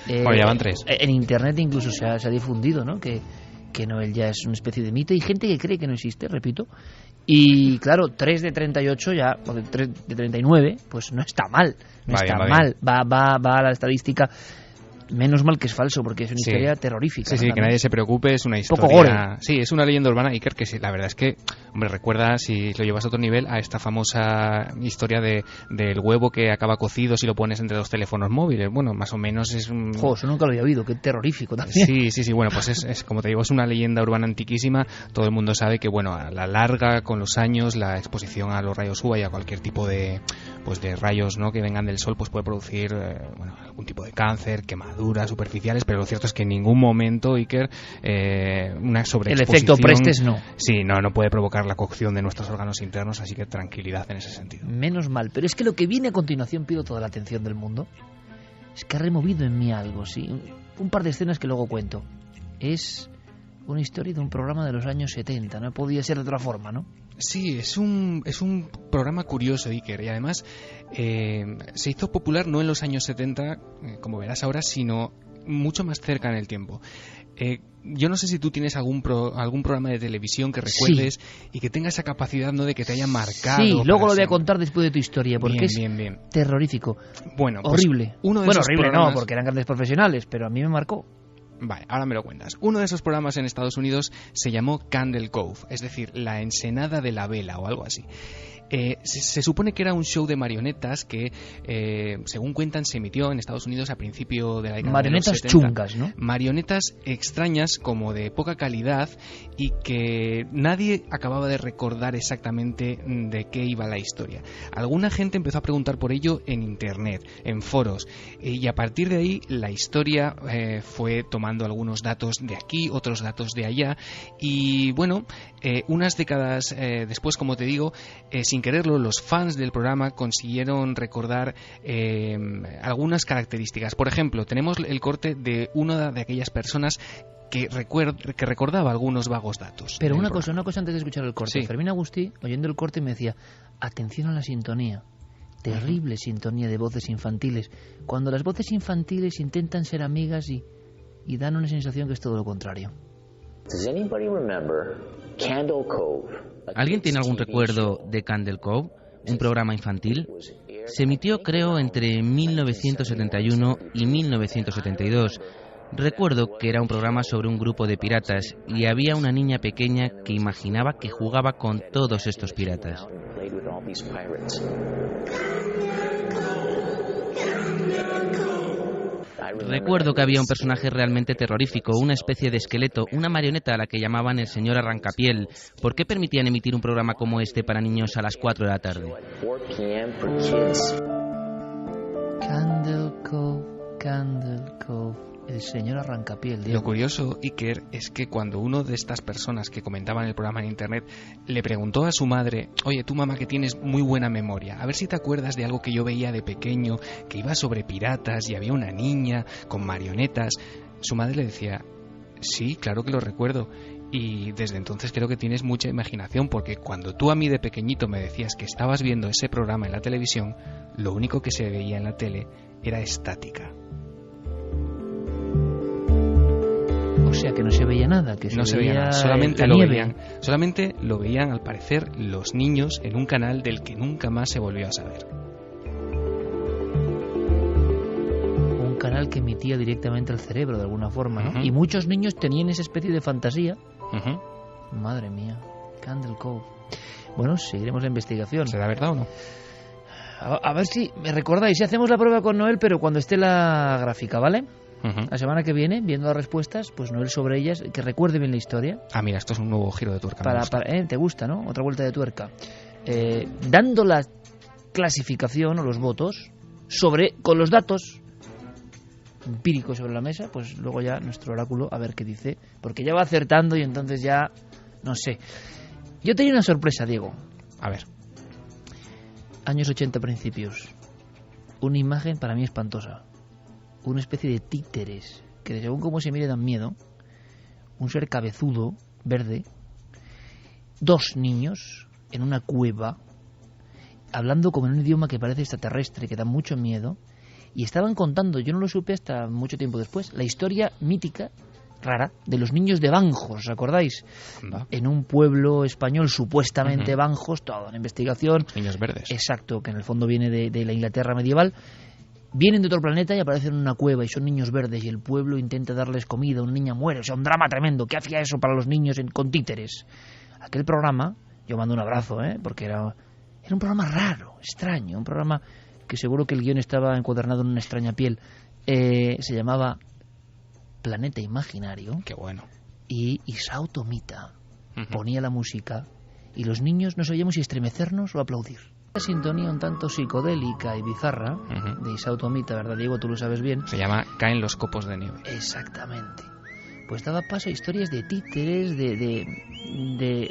Bueno, ya van 3. En internet incluso se ha difundido, ¿no? Que Noel ya es una especie de mito. Y gente que cree que no existe, repito. Y claro, 3 de 38 ya, o de 3 de 39, pues no está mal. No está mal. Va a la estadística. Menos mal que es falso, porque es una historia terrorífica. Sí, que nadie se preocupe, es una historia... Poco gore. Sí, es una leyenda urbana, Iker, que sí, la verdad es que, hombre, recuerda, si lo llevas a otro nivel, a esta famosa historia del huevo que acaba cocido si lo pones entre dos teléfonos móviles. Bueno, más o menos es un... Eso nunca lo había oído, qué terrorífico también. Sí, bueno, pues es como te digo, es una leyenda urbana antiquísima. Todo el mundo sabe que, bueno, a la larga, con los años, la exposición a los rayos UVA y a cualquier tipo de rayos, ¿no?, que vengan del sol, pues puede producir, algún tipo de cáncer, quemaduras superficiales, pero lo cierto es que en ningún momento, Iker, una sobreexposición... El efecto Prestes no. Sí, no puede provocar la cocción de nuestros órganos internos, así que tranquilidad en ese sentido. Menos mal, pero es que lo que viene a continuación, pido toda la atención del mundo, es que ha removido en mí algo, sí, un par de escenas que luego cuento. Es una historia de un programa de los años 70, no podía ser de otra forma, ¿no? Sí, es un programa curioso, Iker, y además se hizo popular no en los años 70, como verás ahora, sino mucho más cerca en el tiempo. Yo no sé si tú tienes algún programa de televisión que recuerdes y que tenga esa capacidad, ¿no?, de que te haya marcado. Sí, luego lo voy a contar después de tu historia, porque bien. Terrorífico. Bueno, horrible. Pues horrible no, porque eran grandes profesionales, pero a mí me marcó. Vale, ahora me lo cuentas. Uno de esos programas en Estados Unidos se llamó Candle Cove, es decir, la ensenada de la vela o algo así. Se supone que era un show de marionetas que, según cuentan, se emitió en Estados Unidos a principio de la década de los 70. Marionetas chungas, ¿no? Marionetas extrañas, como de poca calidad, y que nadie acababa de recordar exactamente de qué iba la historia. Alguna gente empezó a preguntar por ello en internet, en foros, y a partir de ahí la historia fue tomando algunos datos de aquí, otros datos de allá, y bueno, unas décadas después, como te digo, sin quererlo, los fans del programa consiguieron recordar algunas características. Por ejemplo, tenemos el corte de una de aquellas personas que recordaba algunos vagos datos. Pero una cosa antes de escuchar el corte. Sí. Fermín Agustí, oyendo el corte, me decía, atención a la sintonía. Terrible sintonía de voces infantiles. Cuando las voces infantiles intentan ser amigas y dan una sensación que es todo lo contrario. ¿Alguien tiene algún recuerdo de Candle Cove, un programa infantil? Se emitió, creo, entre 1971 y 1972. Recuerdo que era un programa sobre un grupo de piratas y había una niña pequeña que imaginaba que jugaba con todos estos piratas. Recuerdo que había un personaje realmente terrorífico, una especie de esqueleto, una marioneta a la que llamaban el señor Arrancapiel. ¿Por qué permitían emitir un programa como este para niños a las 4 de la tarde? Candle Cove, Candle Cove. El señor Arrancapiel, Diego. Lo curioso, Iker, es que cuando uno de estas personas que comentaban el programa en internet le preguntó a su madre: oye, tú mamá que tienes muy buena memoria, a ver si te acuerdas de algo que yo veía de pequeño, que iba sobre piratas y había una niña con marionetas, su madre le decía: sí, claro que lo recuerdo. Y desde entonces creo que tienes mucha imaginación, porque cuando tú a mí de pequeñito me decías que estabas viendo ese programa en la televisión, lo único que se veía en la tele era estática. O sea que no se veía nada, que no se veía nada, solamente lo veían al parecer los niños en un canal del que nunca más se volvió a saber. Un canal que emitía directamente al cerebro de alguna forma, ¿no? Y muchos niños tenían esa especie de fantasía. Madre mía, Candle Cove. Bueno, seguiremos la investigación. ¿Será verdad o no? A ver si me recordáis, si hacemos la prueba con Noel, pero cuando esté la gráfica, ¿vale? La semana que viene, viendo las respuestas, pues Noel sobre ellas, que recuerde bien la historia. Ah, mira, esto es un nuevo giro de tuerca. Te gusta, ¿no? Otra vuelta de tuerca. Dando la clasificación o los votos con los datos empíricos sobre la mesa, pues luego ya nuestro oráculo a ver qué dice, porque ya va acertando y entonces ya no sé. Yo tenía una sorpresa, Diego. A ver. Años 80 principios. Una imagen para mí espantosa. Una especie de títeres que según cómo se mire dan miedo. Un ser cabezudo, verde. 2 niños en una cueva hablando como en un idioma que parece extraterrestre, que da mucho miedo. Y estaban contando, yo no lo supe hasta mucho tiempo después, la historia mítica, rara, de los niños de Banjos, ¿os acordáis? En un pueblo español, supuestamente Banjos, toda una investigación. Niños verdes. Exacto, que en el fondo viene de la Inglaterra medieval. Vienen de otro planeta y aparecen en una cueva y son niños verdes y el pueblo intenta darles comida, una niña muere, o sea, un drama tremendo. ¿Qué hacía eso para los niños con títeres? Aquel programa, yo mando un abrazo, porque era un programa raro, extraño, un programa que seguro que el guión estaba encuadernado en una extraña piel. Se llamaba Planeta Imaginario. Qué bueno. Y Isao Tomita ponía la música y los niños no sabíamos si estremecernos o aplaudir. La sintonía un tanto psicodélica y bizarra de Isao Tomita, ¿verdad, Diego? Tú lo sabes bien. Se llama Caen los copos de nieve. Exactamente. Pues daba paso a historias de títeres, de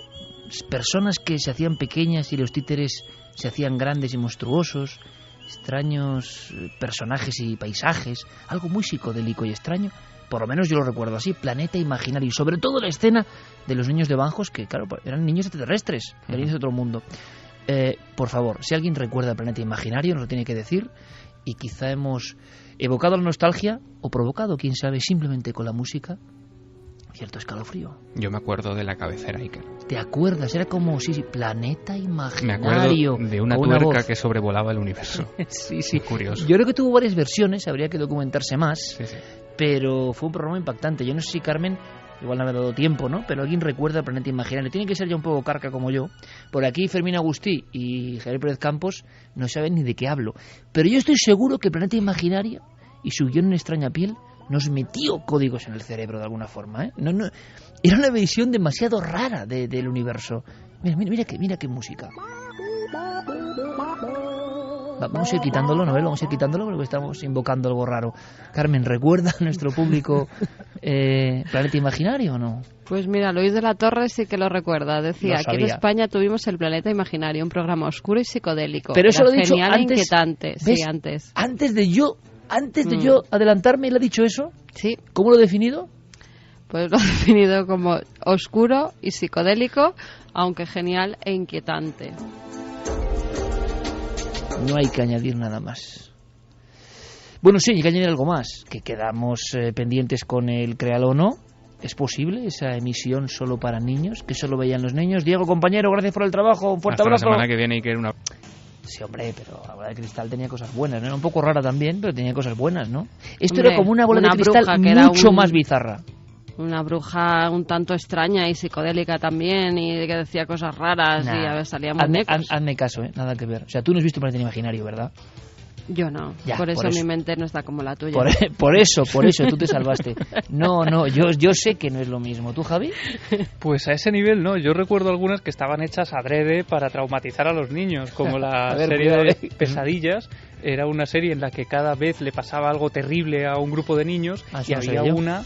personas que se hacían pequeñas y los títeres se hacían grandes y monstruosos. Extraños personajes y paisajes, algo muy psicodélico y extraño, por lo menos yo lo recuerdo así, Planeta Imaginario, y sobre todo la escena de los niños de Banjos, que claro, eran niños extraterrestres, niños de otro mundo. Por favor, si alguien recuerda Planeta Imaginario, nos lo tiene que decir, y quizá hemos evocado la nostalgia, o provocado, quién sabe, simplemente con la música, cierto escalofrío. Yo me acuerdo de la cabecera, Iker. ¿Te acuerdas? Era como, sí, Planeta Imaginario. Me acuerdo de una tuerca que sobrevolaba el universo. Sí. Muy curioso. Yo creo que tuvo varias versiones, habría que documentarse más, sí. Pero fue un programa impactante. Yo no sé si Carmen, igual no me ha dado tiempo, ¿no? Pero alguien recuerda el Planeta Imaginario. Tiene que ser ya un poco carca como yo. Por aquí Fermín Agustí y Javier Pérez Campos no saben ni de qué hablo. Pero yo estoy seguro que el Planeta Imaginario y su guión en extraña piel nos metió códigos en el cerebro de alguna forma, No, era una visión demasiado rara del universo. Mira qué música. Vamos a ir quitándolo, Noel, vamos a ir quitándolo porque estamos invocando algo raro. Carmen, ¿recuerda a nuestro público Planeta Imaginario o no? Pues mira, Luis de la Torre sí que lo recuerda. Decía, aquí en España tuvimos el Planeta Imaginario, un programa oscuro y psicodélico. Pero eso lo he dicho genial antes, e inquietante. ¿ves? Sí, antes. Antes de yo adelantarme, ¿le ha dicho eso? Sí. ¿Cómo lo he definido? Pues lo he definido como oscuro y psicodélico, aunque genial e inquietante. No hay que añadir nada más. Bueno, sí, hay que añadir algo más, que quedamos pendientes con el Créalo o no. ¿Es posible esa emisión solo para niños? ¿Que solo veían los niños? Diego, compañero, gracias por el trabajo, un fuerte abrazo. La semana que viene hay que ir una... Sí, hombre, pero la bola de cristal tenía cosas buenas, ¿no? Era un poco rara también, pero tenía cosas buenas, ¿no? Esto era como una bola de cristal mucho más bizarra. Una bruja un tanto extraña y psicodélica también, y que decía cosas raras y a ver, salían muñecos. Hazme caso, nada que ver. O sea, tú no has visto Planeta Imaginario, ¿verdad? Yo no, ya, por eso mi mente no está como la tuya. Por eso, tú te salvaste. No, yo sé que no es lo mismo. ¿Tú, Javi? Pues a ese nivel no, yo recuerdo algunas que estaban hechas adrede para traumatizar a los niños, como la serie de Pesadillas, Era una serie en la que cada vez le pasaba algo terrible a un grupo de niños y había una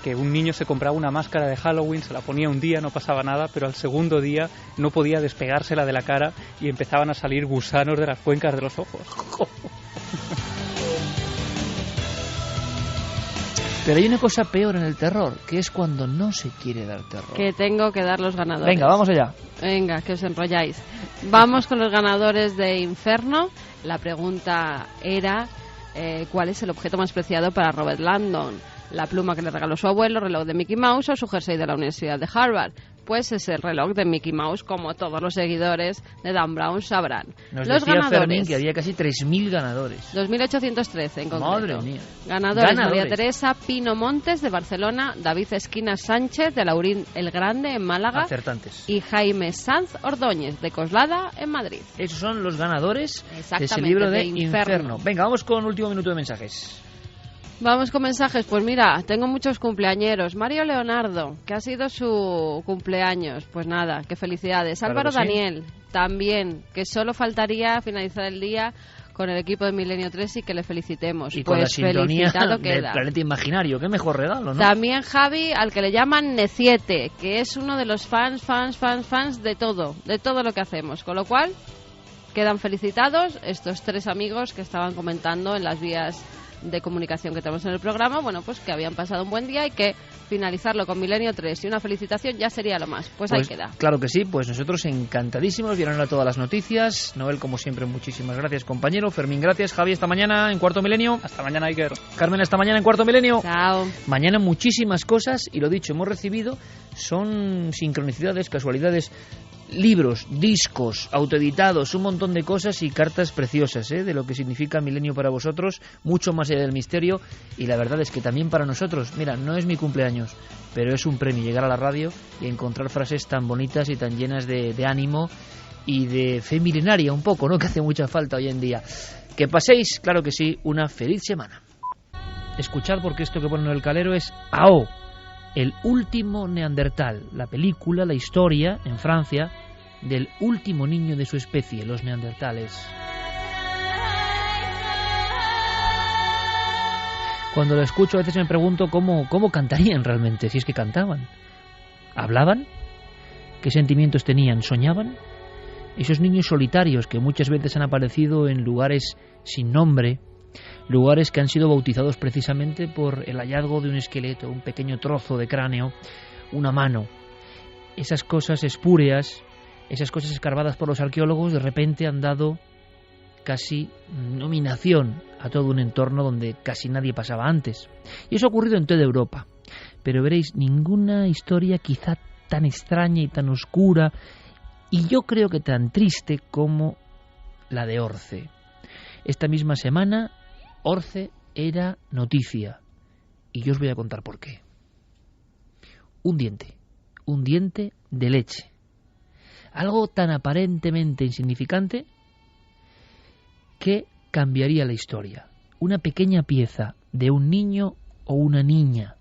que un niño se compraba una máscara de Halloween, se la ponía un día, no pasaba nada, pero al segundo día no podía despegársela de la cara y empezaban a salir gusanos de las cuencas de los ojos. Pero hay una cosa peor en el terror, que es cuando no se quiere dar terror. Que tengo que dar los ganadores. Venga, vamos allá. Venga, que os enrolláis. Vamos con los ganadores de Inferno. La pregunta era ¿cuál es el objeto más preciado para Robert Langdon? La pluma que le regaló su abuelo, el reloj de Mickey Mouse o su jersey de la Universidad de Harvard. Pues es el reloj de Mickey Mouse, como todos los seguidores de Dan Brown sabrán. Nos los decía ganadores, Fermín que había casi 3.000 ganadores. 2.813 en concreto. Madre mía. Ganadores: María Teresa Pino Montes de Barcelona, David Esquinas Sánchez de Laurín el Grande en Málaga. Acertantes. Y Jaime Sanz Ordóñez de Coslada en Madrid. Esos son los ganadores de ese Exactamente, libro de Inferno. Venga, vamos con último minuto de mensajes. Vamos con mensajes. Pues mira, tengo muchos cumpleañeros. Mario Leonardo, que ha sido su cumpleaños. Pues nada, qué felicidades. Claro Álvaro que sí. Daniel, también, que solo faltaría finalizar el día con el equipo de Milenio 3 y que le felicitemos. Y pues con la sintonía felicitado del queda. Planeta Imaginario. Qué mejor regalo, ¿no? También Javi, al que le llaman Neciete, que es uno de los fans de todo lo que hacemos. Con lo cual, quedan felicitados estos tres amigos que estaban comentando en las vías de comunicación que tenemos en el programa, bueno, pues que habían pasado un buen día y que finalizarlo con Milenio 3 y una felicitación ya sería lo más. Pues ahí queda. Claro que sí, pues nosotros encantadísimos, vieron a todas las noticias. Noel, como siempre, muchísimas gracias, compañero. Fermín, gracias. Javi, esta mañana en Cuarto Milenio. Hasta mañana, Iker. Carmen, esta mañana en Cuarto Milenio. Chao. Mañana muchísimas cosas y lo dicho, hemos recibido, son sincronicidades, casualidades, libros, discos, autoeditados, un montón de cosas y cartas preciosas, de lo que significa Milenio para vosotros, mucho más allá del misterio, y la verdad es que también para nosotros. Mira, no es mi cumpleaños, pero es un premio llegar a la radio y encontrar frases tan bonitas y tan llenas de ánimo y de fe milenaria un poco, ¿no? Que hace mucha falta hoy en día. Que paséis, claro que sí, una feliz semana. Escuchad, porque esto que pone en el calero es AO, el último neandertal, la película, la historia en Francia del último niño de su especie, los neandertales. Cuando lo escucho a veces me pregunto cómo cantarían realmente, si es que cantaban. ¿Hablaban? ¿Qué sentimientos tenían? ¿Soñaban? Esos niños solitarios que muchas veces han aparecido en lugares sin nombre, lugares que han sido bautizados precisamente por el hallazgo de un esqueleto, un pequeño trozo de cráneo, una mano. Esas cosas espúreas, esas cosas escarbadas por los arqueólogos, de repente han dado casi nominación a todo un entorno donde casi nadie pasaba antes. Y eso ha ocurrido en toda Europa. Pero veréis, ninguna historia quizá tan extraña y tan oscura, y yo creo que tan triste como la de Orce. Esta misma semana Orce era noticia, y yo os voy a contar por qué. Un diente de leche. Algo tan aparentemente insignificante que cambiaría la historia. Una pequeña pieza de un niño o una niña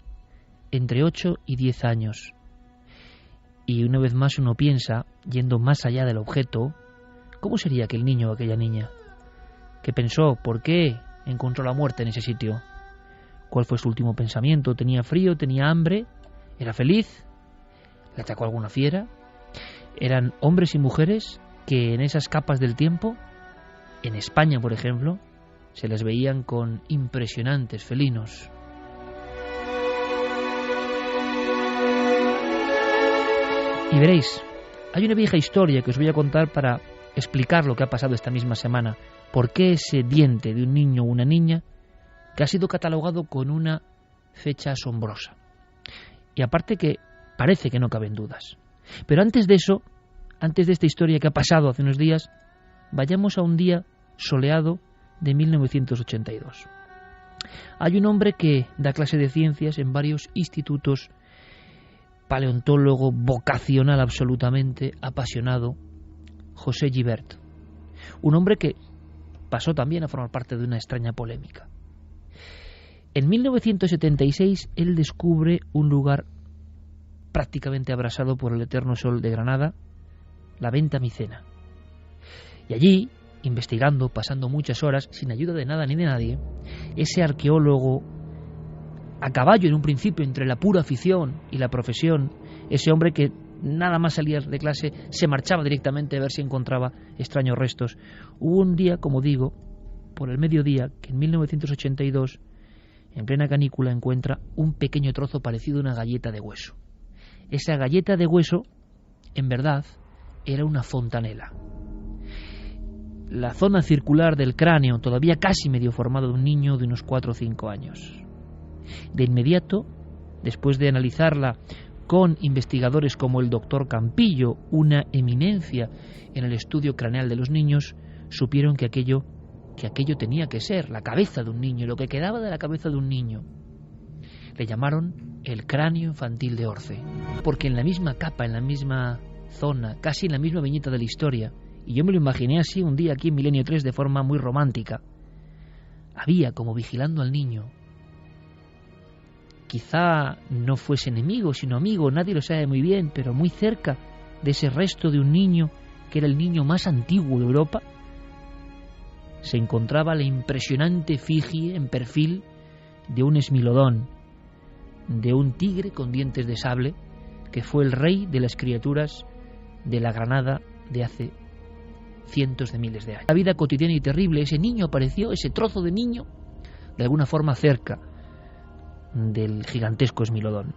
entre 8 y 10 años. Y una vez más uno piensa, yendo más allá del objeto, ¿cómo sería aquel niño o aquella niña? ¿Qué pensó? ¿Por qué encontró la muerte en ese sitio? ¿Cuál fue su último pensamiento? ¿Tenía frío? ¿Tenía hambre? ¿Era feliz? ¿Le atacó alguna fiera? Eran hombres y mujeres que en esas capas del tiempo, en España por ejemplo, se les veían con impresionantes felinos. Y veréis, hay una vieja historia que os voy a contar para explicar lo que ha pasado esta misma semana. ¿Por qué ese diente de un niño o una niña que ha sido catalogado con una fecha asombrosa? Y aparte que parece que no caben dudas. Pero antes de eso, antes de esta historia que ha pasado hace unos días, vayamos a un día soleado de 1982. Hay un hombre que da clase de ciencias en varios institutos, paleontólogo vocacional absolutamente, apasionado, José Gibert. Un hombre que pasó también a formar parte de una extraña polémica. En 1976 él descubre un lugar prácticamente abrasado por el eterno sol de Granada, la Venta Micena. Y allí, investigando, pasando muchas horas, sin ayuda de nada ni de nadie, ese arqueólogo a caballo en un principio entre la pura afición y la profesión, ese hombre que nada más salía de clase se marchaba directamente a ver si encontraba extraños restos. Hubo un día, como digo, por el mediodía, que en 1982, en plena canícula, encuentra un pequeño trozo parecido a una galleta de hueso. Esa galleta de hueso, en verdad, era una fontanela. La zona circular del cráneo, todavía casi medio formado, de un niño de unos 4 o 5 años. De inmediato, después de analizarla con investigadores como el doctor Campillo, una eminencia en el estudio craneal de los niños, supieron que aquello tenía que ser la cabeza de un niño, lo que quedaba de la cabeza de un niño. Le llamaron el cráneo infantil de Orce, porque en la misma capa, en la misma zona, casi en la misma viñeta de la historia, y yo me lo imaginé así un día aquí en Milenio 3 de forma muy romántica, había como vigilando al niño. Quizá no fuese enemigo, sino amigo, nadie lo sabe muy bien, pero muy cerca de ese resto de un niño, que era el niño más antiguo de Europa, se encontraba la impresionante efigie en perfil de un esmilodón, de un tigre con dientes de sable, que fue el rey de las criaturas de la Granada de hace cientos de miles de años. La vida cotidiana y terrible, ese niño apareció, ese trozo de niño, de alguna forma cerca del gigantesco esmilodón.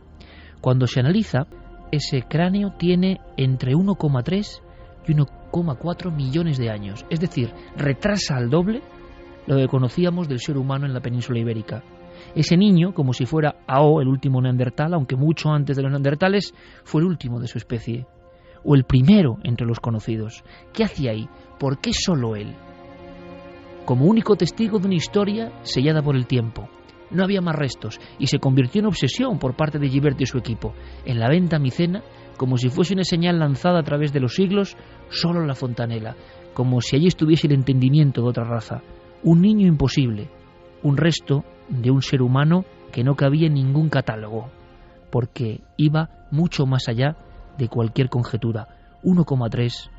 Cuando se analiza, ese cráneo tiene entre 1,3 y 1,4 millones de años, es decir, retrasa al doble lo que conocíamos del ser humano en la península ibérica. Ese niño, como si fuera Ao, el último neandertal, aunque mucho antes de los neandertales, fue el último de su especie, o el primero entre los conocidos. ¿Qué hacía ahí? ¿Por qué solo él? Como único testigo de una historia sellada por el tiempo. No había más restos, y se convirtió en obsesión por parte de Gibert y su equipo. En la venta micena, como si fuese una señal lanzada a través de los siglos, solo la fontanela, como si allí estuviese el entendimiento de otra raza. Un niño imposible, un resto de un ser humano que no cabía en ningún catálogo, porque iba mucho más allá de cualquier conjetura. 1,3,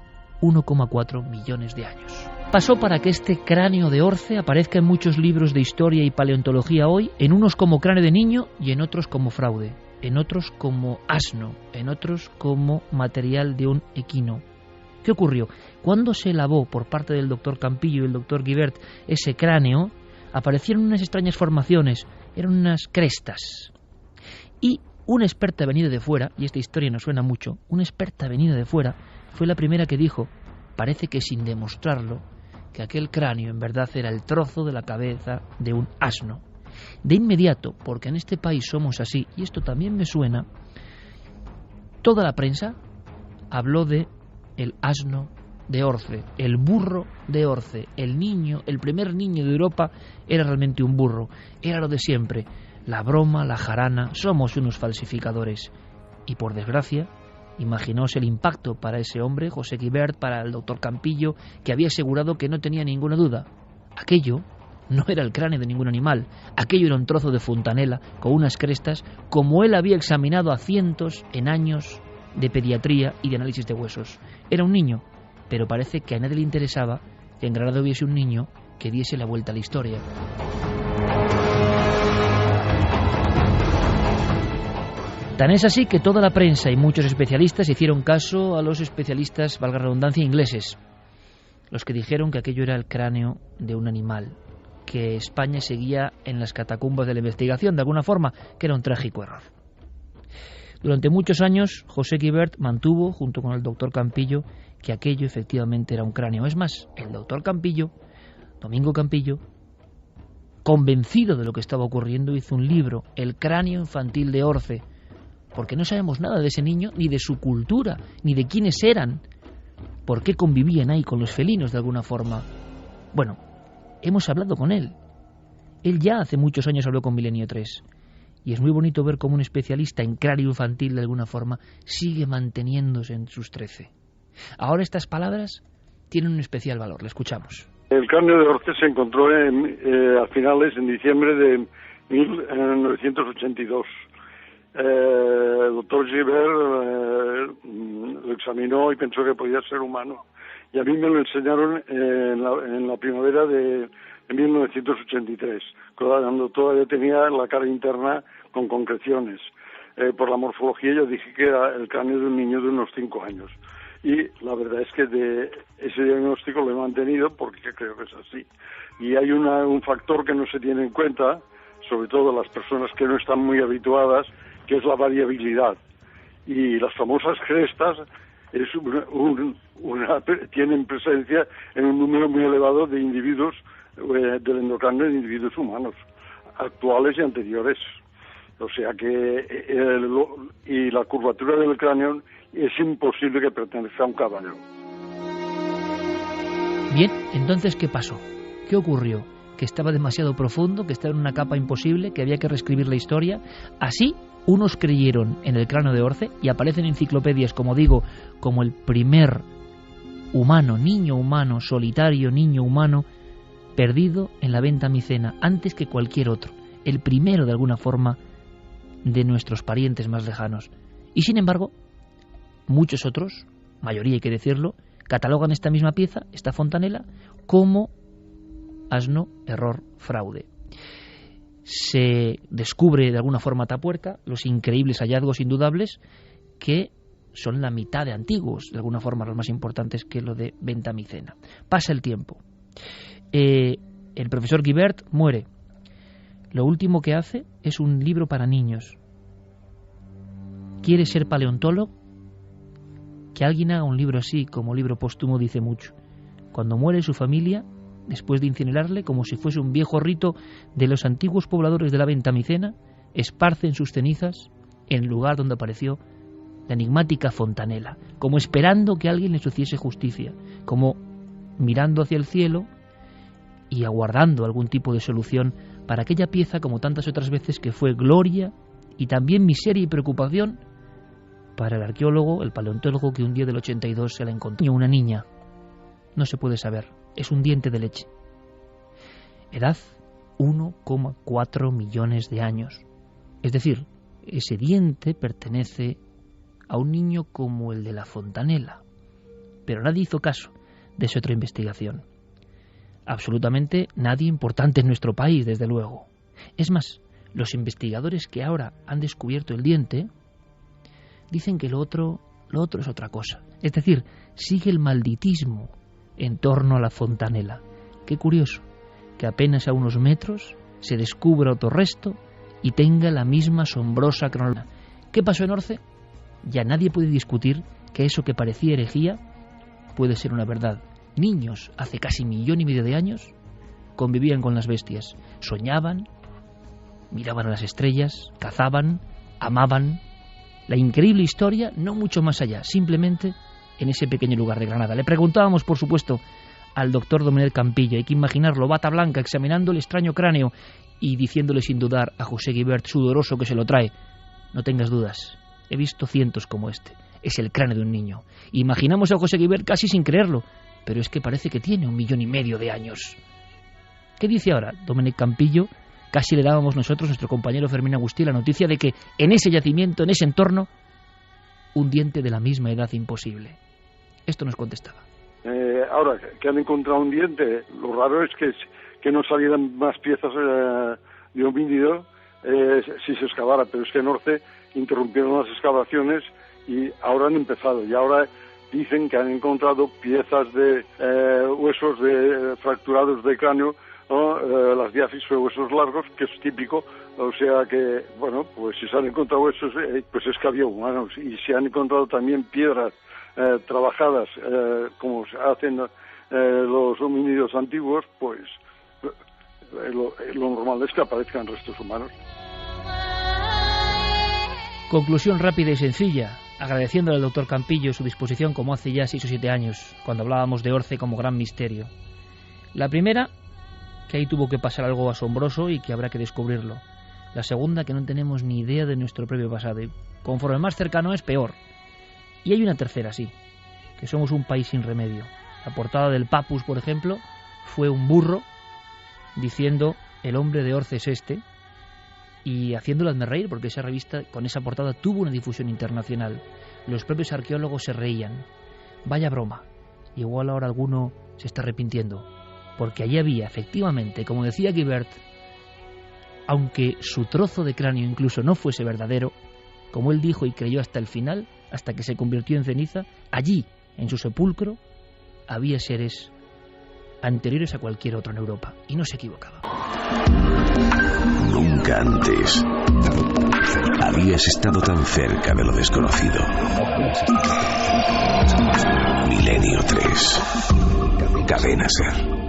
1,4 millones de años. Pasó para que este cráneo de Orce aparezca en muchos libros de historia y paleontología hoy, en unos como cráneo de niño y en otros como fraude, en otros como asno, en otros como material de un equino. ¿Qué ocurrió? Cuando se lavó por parte del doctor Campillo y el doctor Gibert ese cráneo, aparecieron unas extrañas formaciones, eran unas crestas. Y una experta venida de fuera, y esta historia nos suena mucho, una experta venida de fuera fue la primera que dijo, parece que sin demostrarlo, que aquel cráneo en verdad era el trozo de la cabeza de un asno. De inmediato, porque en este país somos así, y esto también me suena, toda la prensa habló de el asno de Orce, el burro de Orce, el niño, el primer niño de Europa era realmente un burro, era lo de siempre, la broma, la jarana, somos unos falsificadores. Y por desgracia, imaginaos el impacto para ese hombre, José Gibert, para el doctor Campillo, que había asegurado que no tenía ninguna duda. Aquello no era el cráneo de ningún animal, aquello era un trozo de fontanela con unas crestas, como él había examinado a cientos en años de pediatría y de análisis de huesos. Era un niño, pero parece que a nadie le interesaba que en Granada hubiese un niño que diese la vuelta a la historia. Tan es así que toda la prensa y muchos especialistas hicieron caso a los especialistas, valga la redundancia, ingleses, los que dijeron que aquello era el cráneo de un animal, que España seguía en las catacumbas de la investigación, de alguna forma, que era un trágico error. Durante muchos años, José Gibert mantuvo, junto con el doctor Campillo, que aquello efectivamente era un cráneo. Es más, el doctor Campillo, Domingo Campillo, convencido de lo que estaba ocurriendo, hizo un libro, El cráneo infantil de Orce, porque no sabemos nada de ese niño, ni de su cultura, ni de quiénes eran, por qué convivían ahí con los felinos de alguna forma. Bueno, hemos hablado con él. Él ya hace muchos años habló con Milenio 3. Y es muy bonito ver cómo un especialista en cráneo infantil de alguna forma sigue manteniéndose en sus 13. Ahora estas palabras tienen un especial valor. Le escuchamos. El cráneo de Orce se encontró a finales, en diciembre de 1982. El doctor Gibert lo examinó y pensó que podía ser humano. y a mí me lo enseñaron en la primavera de 1983, cuando todavía tenía la cara interna con concreciones. Por la morfología yo dije que era el cráneo de un niño de unos 5 años. Y la verdad es que de ese diagnóstico lo he mantenido porque creo que es así. Y hay un factor que no se tiene en cuenta, sobre todo las personas que no están muy habituadas, que es la variabilidad. Y las famosas crestas tienen presencia en un número muy elevado de individuos del endocráneo, de individuos humanos, actuales y anteriores. O sea que y la curvatura del cráneo es imposible que pertenezca a un caballo. Bien, entonces, ¿qué pasó? ¿Qué ocurrió? Que estaba demasiado profundo, que estaba en una capa imposible, que había que reescribir la historia. Así, unos creyeron en el cráneo de Orce y aparecen enciclopedias, como digo, como el primer humano, niño humano, solitario niño humano, perdido en la Venta Micena, antes que cualquier otro. El primero, de alguna forma, de nuestros parientes más lejanos. Y sin embargo, muchos otros, mayoría hay que decirlo, catalogan esta misma pieza, esta fontanela, como asno, error, fraude. Se descubre de alguna forma a Atapuerca los increíbles hallazgos indudables que son la mitad de antiguos, de alguna forma los más importantes que lo de Venta Micena. Pasa el tiempo. El profesor Guibert muere. Lo último que hace es un libro para niños. ¿Quiere ser paleontólogo? Que alguien haga un libro así, como libro póstumo, dice mucho. Cuando muere su familia, después de incinerarle, como si fuese un viejo rito de los antiguos pobladores de la Venta Micena, esparcen sus cenizas en el lugar donde apareció la enigmática fontanela, como esperando que alguien les hiciese justicia, como mirando hacia el cielo y aguardando algún tipo de solución para aquella pieza, como tantas otras veces, que fue gloria y también miseria y preocupación para el arqueólogo, el paleontólogo, que un día del 82 se la encontró. Una niña, no se puede saber, es un diente de leche. Edad 1,4 millones de años. Es decir, ese diente pertenece a un niño como el de la fontanela. Pero nadie hizo caso de esa otra investigación. Absolutamente nadie importante en nuestro país, desde luego. Es más, los investigadores que ahora han descubierto el diente dicen que lo otro es otra cosa. Es decir, sigue el malditismo en torno a la fontanela. Qué curioso que apenas a unos metros se descubra otro resto y tenga la misma asombrosa cronología. ¿Qué pasó en Orce? Ya nadie puede discutir que eso que parecía herejía puede ser una verdad. Niños, hace casi 1,5 millones de años, convivían con las bestias, soñaban, miraban a las estrellas, cazaban, amaban. La increíble historia, no mucho más allá, simplemente en ese pequeño lugar de Granada. Le preguntábamos, por supuesto, al doctor Domènech Campillo, hay que imaginarlo, bata blanca, examinando el extraño cráneo y diciéndole sin dudar a José Guibert, sudoroso, que se lo trae: no tengas dudas, he visto cientos como este, es el cráneo de un niño. Imaginamos a José Guibert casi sin creerlo, pero es que parece que tiene 1,5 millones de años. ¿Qué dice ahora Domènech Campillo? Casi le dábamos nosotros, nuestro compañero Fermín Agustí, la noticia de que en ese yacimiento, en ese entorno, un diente de la misma edad imposible. Esto nos contestaba. Ahora que han encontrado un diente, lo raro es que no salieran más piezas de homínido si se excavara, pero es que en Orce interrumpieron las excavaciones y ahora han empezado, y ahora dicen que han encontrado piezas de huesos fracturados de cráneo, ¿no? Las diáfisis o huesos largos, que es típico. O sea que, bueno, pues si se han encontrado huesos, pues es que había humanos. Y se han encontrado también piedras trabajadas, como se hacen los homínidos antiguos, pues lo normal es que aparezcan restos humanos. Conclusión rápida y sencilla, agradeciéndole al doctor Campillo su disposición, como hace ya 6 o 7 años, cuando hablábamos de Orce como gran misterio. La primera, que ahí tuvo que pasar algo asombroso y que habrá que descubrirlo. La segunda, que no tenemos ni idea de nuestro propio pasado, y conforme más cercano es, peor. Y hay una tercera, sí, que somos un país sin remedio. La portada del Papus, por ejemplo, fue un burro diciendo: el hombre de Orce es este, y haciéndolo hazme reír, porque esa revista con esa portada tuvo una difusión internacional. Los propios arqueólogos se reían. Vaya broma. igual ahora alguno se está arrepintiendo, porque allí había, efectivamente, como decía Guibert, aunque su trozo de cráneo incluso no fuese verdadero, como él dijo y creyó hasta el final, hasta que se convirtió en ceniza, allí, en su sepulcro, había seres anteriores a cualquier otro en Europa, y no se equivocaba. Nunca antes habías estado tan cerca de lo desconocido. Milenio 3. Cadena SER.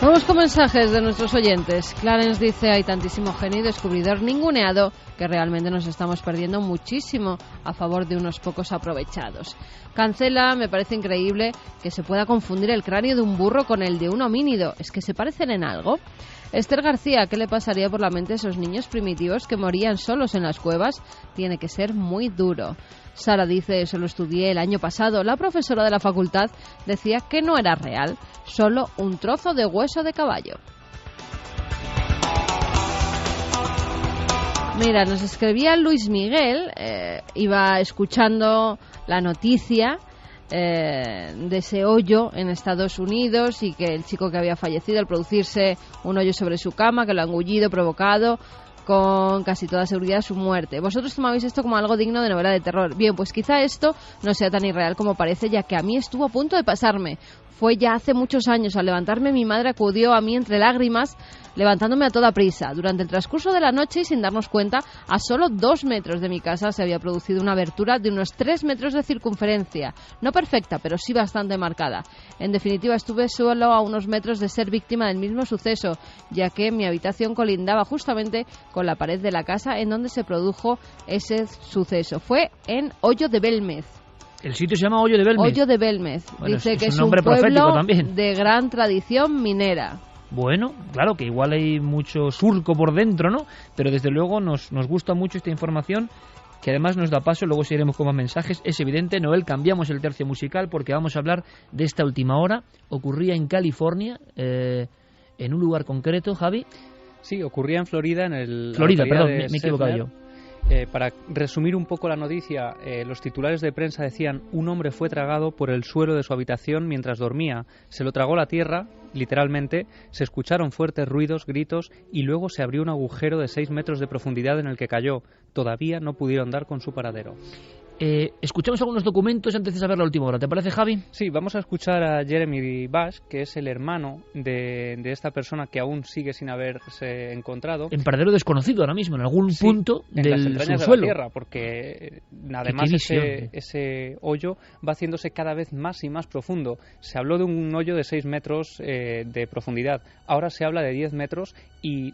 Vamos con mensajes de nuestros oyentes. Clarence dice: hay tantísimo genio y descubridor ninguneado que realmente nos estamos perdiendo muchísimo a favor de unos pocos aprovechados. Cancela: me parece increíble que se pueda confundir el cráneo de un burro con el de un homínido. ¿Es que se parecen en algo? Esther García: ¿qué le pasaría por la mente a esos niños primitivos que morían solos en las cuevas? Tiene que ser muy duro. Sara dice: eso lo estudié el año pasado. La profesora de la facultad decía que no era real, solo un trozo de hueso de caballo. Mira, nos escribía Luis Miguel, iba escuchando la noticia de ese hoyo en Estados Unidos y que el chico que había fallecido al producirse un hoyo sobre su cama, que lo ha engullido, provocado con casi toda seguridad su muerte. Vosotros tomáis esto como algo digno de novela de terror. Bien, pues quizá esto no sea tan irreal como parece, ya que a mí estuvo a punto de pasarme. Fue ya hace muchos años. Al levantarme, mi madre acudió a mí entre lágrimas, levantándome a toda prisa. Durante el transcurso de la noche y sin darnos cuenta, a solo 2 metros de mi casa se había producido una abertura de unos 3 metros de circunferencia. No perfecta, pero sí bastante marcada. En definitiva, estuve solo a unos metros de ser víctima del mismo suceso, ya que mi habitación colindaba justamente con la pared de la casa en donde se produjo ese suceso. Fue en Hoyo de Belmez. El sitio se llama Hoyo de Belmez. Hoyo de Belmez. Bueno, dice que es un un pueblo también de gran tradición minera. Bueno, claro que igual hay mucho surco por dentro, ¿no? Pero desde luego nos gusta mucho esta información, que además nos da paso, luego seguiremos con más mensajes. Es evidente, Noel, cambiamos el tercio musical porque vamos a hablar de esta última hora. Ocurría en California, en un lugar concreto, Javi. Sí, ocurría en Florida, en el... Florida, perdón, me he equivocado yo. Para resumir un poco la noticia, los titulares de prensa decían: un hombre fue tragado por el suelo de su habitación mientras dormía. Se lo tragó la tierra, literalmente. Se escucharon fuertes ruidos, gritos, y luego se abrió un agujero de 6 metros de profundidad en el que cayó. Todavía no pudieron dar con su paradero. Escuchamos algunos documentos antes de saber la última hora. ¿Te parece, Javi? Sí, vamos a escuchar a Jeremy Bash, que es el hermano de esta persona que aún sigue sin haberse encontrado. En paradero desconocido ahora mismo, en algún punto en las del entrañas subsuelo. De la tierra, porque además ese hoyo va haciéndose cada vez más y más profundo. Se habló de un hoyo de 6 metros de profundidad. Ahora se habla de 10 metros y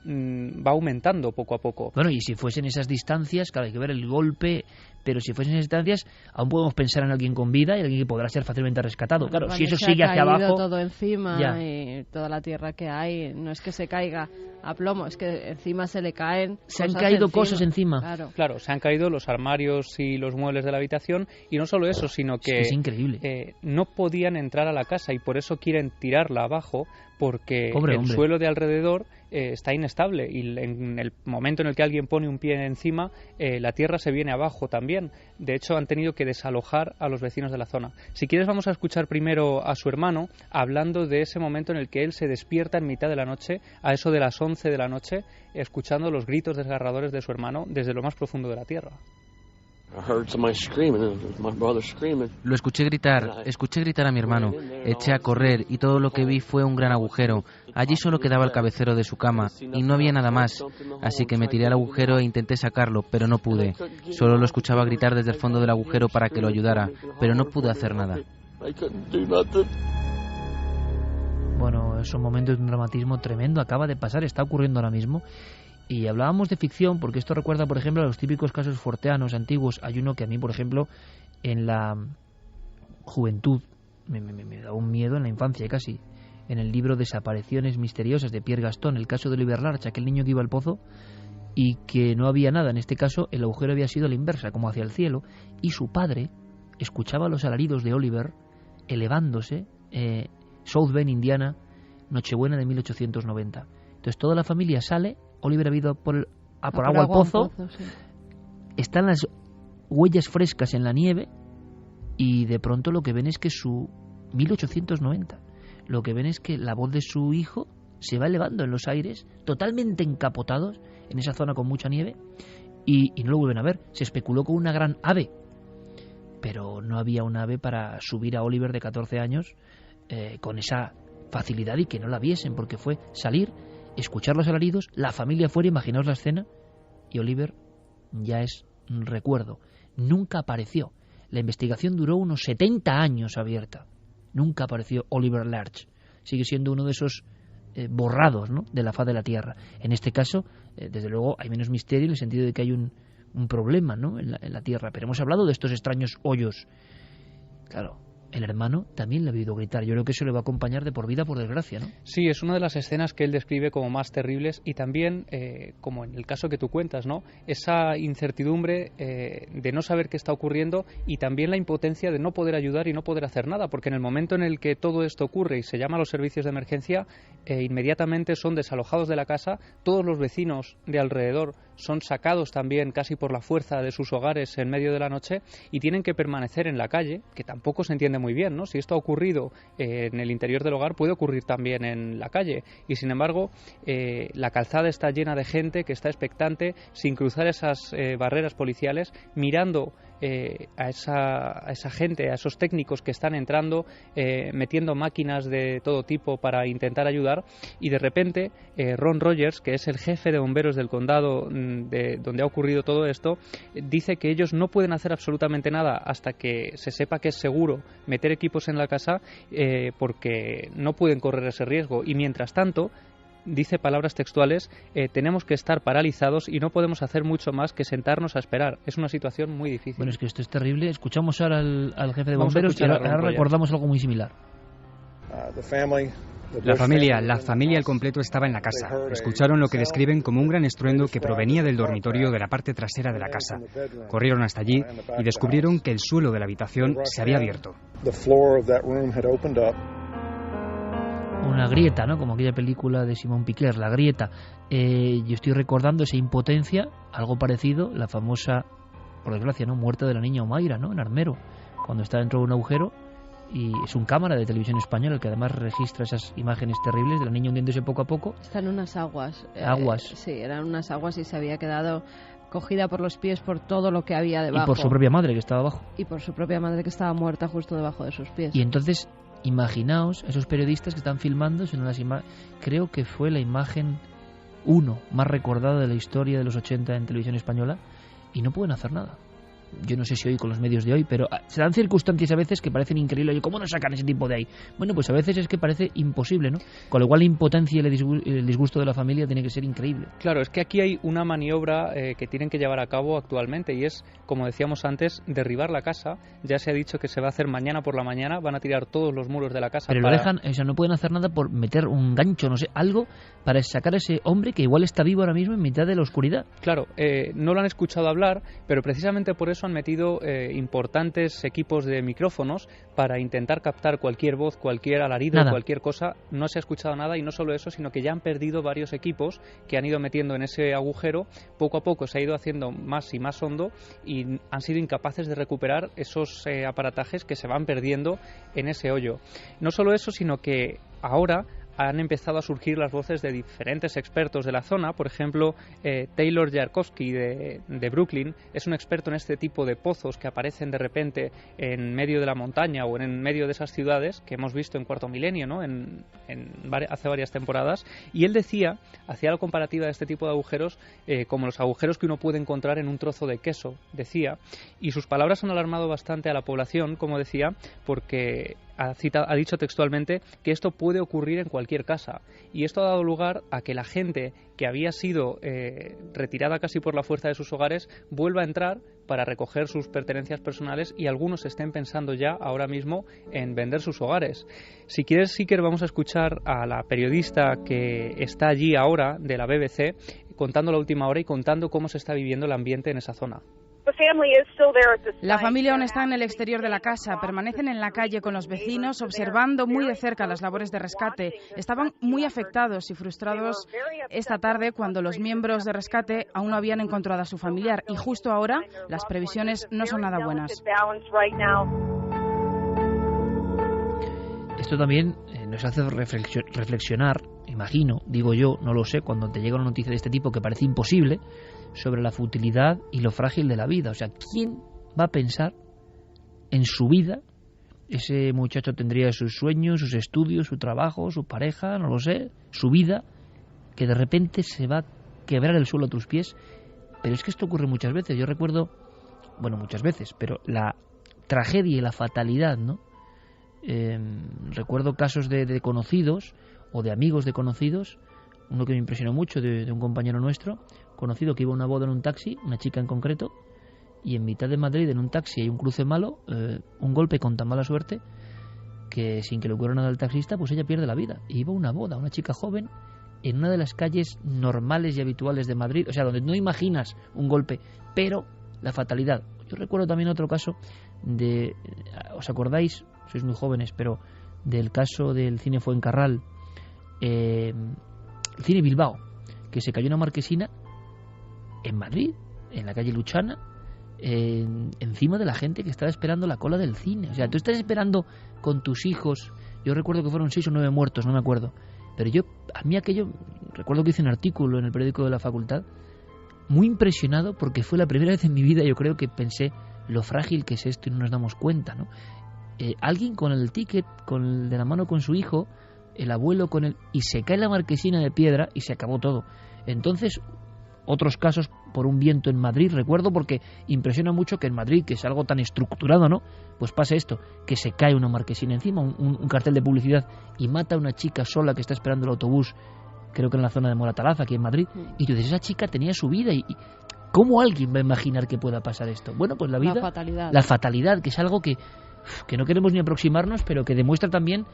va aumentando poco a poco. Bueno, y si fuesen esas distancias, claro, hay que ver el golpe, pero si fuesen esas distancias, aún podemos pensar en alguien con vida y alguien que podrá ser fácilmente rescatado. Claro, si eso sigue hacia abajo... todo encima ya. Y toda la tierra que hay, no es que se caiga a plomo, es que encima se le caen... Se han caído cosas encima. Claro, se han caído los armarios y los muebles de la habitación, y no solo eso, sino que es increíble. No podían entrar a la casa y por eso quieren tirarla abajo, porque el suelo de alrededor está inestable y en el momento en el que alguien pone un pie encima, la tierra se viene abajo también. De hecho, han tenido que desalojar a los vecinos de la zona. Si quieres, vamos a escuchar primero a su hermano hablando de ese momento en el que él se despierta en mitad de la noche, a eso de las 11 de la noche, escuchando los gritos desgarradores de su hermano desde lo más profundo de la tierra. Lo escuché gritar a mi hermano. Eché a correr y todo lo que vi fue un gran agujero. Allí solo quedaba el cabecero de su cama y no había nada más. Así que me tiré al agujero e intenté sacarlo, pero no pude. Solo lo escuchaba gritar desde el fondo del agujero para que lo ayudara, pero no pude hacer nada. Bueno, son momentos de un dramatismo tremendo. Acaba de pasar, está ocurriendo ahora mismo. Y hablábamos de ficción porque esto recuerda, por ejemplo, a los típicos casos forteanos antiguos. Hay uno que a mí, por ejemplo, en la juventud me da un miedo, en la infancia casi, en el libro Desapariciones misteriosas de Pierre Gaston, el caso de Oliver Larch, aquel niño que iba al pozo, y que no había nada. En este caso el agujero había sido a la inversa, como hacia el cielo, y su padre escuchaba los alaridos de Oliver elevándose, South Bend, Indiana, Nochebuena de 1890. Entonces toda la familia sale, Oliver ha ido a por agua al pozo, sí. Están las huellas frescas en la nieve y de pronto lo que ven es que 1890, lo que ven es que la voz de su hijo se va elevando en los aires, totalmente encapotados en esa zona con mucha nieve, y no lo vuelven a ver. Se especuló con una gran ave, pero no había un ave para subir a Oliver de 14 años con esa facilidad y que no la viesen, porque fue salir, escuchar los alaridos, la familia fuera, imaginaos la escena, y Oliver ya es un recuerdo. Nunca apareció. La investigación duró unos 70 años abierta. Nunca apareció Oliver Larch. Sigue siendo uno de esos borrados, ¿no?, de la faz de la Tierra. En este caso, desde luego, hay menos misterio en el sentido de que hay un problema, ¿no?, en la Tierra. Pero hemos hablado de estos extraños hoyos. Claro, el hermano también le ha oído gritar. Yo creo que eso le va a acompañar de por vida, por desgracia, ¿no? Sí, es una de las escenas que él describe como más terribles y también, como en el caso que tú cuentas, ¿no?, esa incertidumbre de no saber qué está ocurriendo y también la impotencia de no poder ayudar y no poder hacer nada, porque en el momento en el que todo esto ocurre y se llama a los servicios de emergencia, inmediatamente son desalojados de la casa, todos los vecinos de alrededor son sacados también casi por la fuerza de sus hogares en medio de la noche y tienen que permanecer en la calle, que tampoco se entiende muy bien, ¿no? Si esto ha ocurrido en el interior del hogar, puede ocurrir también en la calle. Y sin embargo, la calzada está llena de gente que está expectante, sin cruzar esas barreras policiales, mirando a esa gente, a esos técnicos que están entrando, metiendo máquinas de todo tipo para intentar ayudar, y de repente Ron Rogers, que es el jefe de bomberos del condado de donde ha ocurrido todo esto, dice que ellos no pueden hacer absolutamente nada hasta que se sepa que es seguro meter equipos en la casa, porque no pueden correr ese riesgo, y mientras tanto, dice palabras textuales, tenemos que estar paralizados y no podemos hacer mucho más que sentarnos a esperar. Es una situación muy difícil. Bueno, es que esto es terrible. Escuchamos ahora al jefe de bomberos y ahora recordamos algo muy similar. La familia al completo estaba en la casa. Escucharon lo que describen como un gran estruendo que provenía del dormitorio de la parte trasera de la casa. Corrieron hasta allí y descubrieron que el suelo de la habitación se había abierto. Una grieta, ¿no?, como aquella película de Simón Piquer, La grieta. Yo estoy recordando esa impotencia, algo parecido, la famosa, por desgracia, ¿no?, muerte de la niña Omaira, ¿no?, en Armero, cuando está dentro de un agujero, y es un cámara de televisión española el que además registra esas imágenes terribles de la niña hundiéndose poco a poco. Está en unas aguas. Aguas. Sí, eran unas aguas y se había quedado cogida por los pies por todo lo que había debajo. Y por su propia madre, que estaba abajo. Y por su propia madre, que estaba muerta justo debajo de sus pies. Y entonces, imaginaos esos periodistas que están filmando, creo que fue la imagen 1 más recordada de la historia de los 80 en televisión española, y no pueden hacer nada. Yo no sé si hoy con los medios de hoy, pero se dan circunstancias a veces que parecen increíbles. Oye, ¿cómo no sacan ese tipo de ahí? Bueno, pues a veces es que parece imposible, ¿no? Con lo cual la impotencia y el disgusto de la familia tiene que ser increíble. Claro, es que aquí hay una maniobra que tienen que llevar a cabo actualmente, y es, como decíamos antes, derribar la casa. Ya se ha dicho que se va a hacer mañana por la mañana, van a tirar todos los muros de la casa. Pero lo dejan, o sea, no pueden hacer nada por meter un gancho, no sé, algo para sacar a ese hombre que igual está vivo ahora mismo en mitad de la oscuridad. Claro, no lo han escuchado hablar, pero precisamente por eso han metido importantes equipos de micrófonos para intentar captar cualquier voz, cualquier alarido, cualquier cosa. No se ha escuchado nada, y no solo eso, sino que ya han perdido varios equipos que han ido metiendo en ese agujero. Poco a poco se ha ido haciendo más y más hondo y han sido incapaces de recuperar esos aparatajes que se van perdiendo en ese hoyo. No solo eso, sino que ahora han empezado a surgir las voces de diferentes expertos de la zona. Por ejemplo, Taylor Yarkowski de Brooklyn es un experto en este tipo de pozos que aparecen de repente en medio de la montaña o en medio de esas ciudades que hemos visto en Cuarto Milenio, ¿no?, hace varias temporadas, y él decía, hacía la comparativa de este tipo de agujeros como los agujeros que uno puede encontrar en un trozo de queso, decía, y sus palabras han alarmado bastante a la población, como decía, porque ha dicho textualmente que esto puede ocurrir en cualquier casa, y esto ha dado lugar a que la gente que había sido retirada casi por la fuerza de sus hogares vuelva a entrar para recoger sus pertenencias personales, y algunos estén pensando ya ahora mismo en vender sus hogares. Si quieres, Iker, vamos a escuchar a la periodista que está allí ahora de la BBC contando la última hora y contando cómo se está viviendo el ambiente en esa zona. La familia aún está en el exterior de la casa, permanecen en la calle con los vecinos, observando muy de cerca las labores de rescate. Estaban muy afectados y frustrados esta tarde cuando los miembros de rescate aún no habían encontrado a su familiar y justo ahora las previsiones no son nada buenas. Esto también nos hace reflexionar, imagino, digo yo, no lo sé, cuando te llega una noticia de este tipo que parece imposible, sobre la futilidad y lo frágil de la vida. O sea, ¿quién va a pensar en su vida? Ese muchacho tendría sus sueños, sus estudios, su trabajo, su pareja, no lo sé, su vida, que de repente se va a quebrar el suelo a tus pies. Pero es que esto ocurre muchas veces. Yo recuerdo, bueno, muchas veces, pero la tragedia y la fatalidad, ¿no? Recuerdo casos de conocidos o de amigos de conocidos. Uno que me impresionó mucho de un compañero nuestro, conocido, que iba a una boda en un taxi, una chica en concreto, y en mitad de Madrid, en un taxi, hay un cruce malo, un golpe con tan mala suerte que sin que le ocurra nada al taxista, pues ella pierde la vida. Y iba a una boda, una chica joven, en una de las calles normales y habituales de Madrid, o sea, donde no imaginas un golpe, pero la fatalidad. Yo recuerdo también otro caso de, ¿os acordáis? Sois muy jóvenes, pero del caso del cine Fuencarral, el cine Bilbao, que se cayó una marquesina en Madrid, en la calle Luchana, encima de la gente que estaba esperando la cola del cine. O sea, tú estás esperando con tus hijos. Yo recuerdo que fueron 6 o 9 muertos, no me acuerdo. Pero a mí aquello, recuerdo que hice un artículo en el periódico de la facultad, muy impresionado, porque fue la primera vez en mi vida, yo creo, que pensé lo frágil que es esto y no nos damos cuenta, ¿no? Alguien con el ticket, de la mano con su hijo, el abuelo con él, y se cae la marquesina de piedra y se acabó todo. Entonces, otros casos por un viento en Madrid, recuerdo, porque impresiona mucho que en Madrid, que es algo tan estructurado, ¿no? Pues pasa esto, que se cae una marquesina encima, un cartel de publicidad, y mata a una chica sola que está esperando el autobús, creo que en la zona de Moratalaz, aquí en Madrid, y tú dices, esa chica tenía su vida, y ¿cómo alguien va a imaginar que pueda pasar esto? Bueno, pues la vida, la fatalidad, que es algo que no queremos ni aproximarnos, pero que demuestra también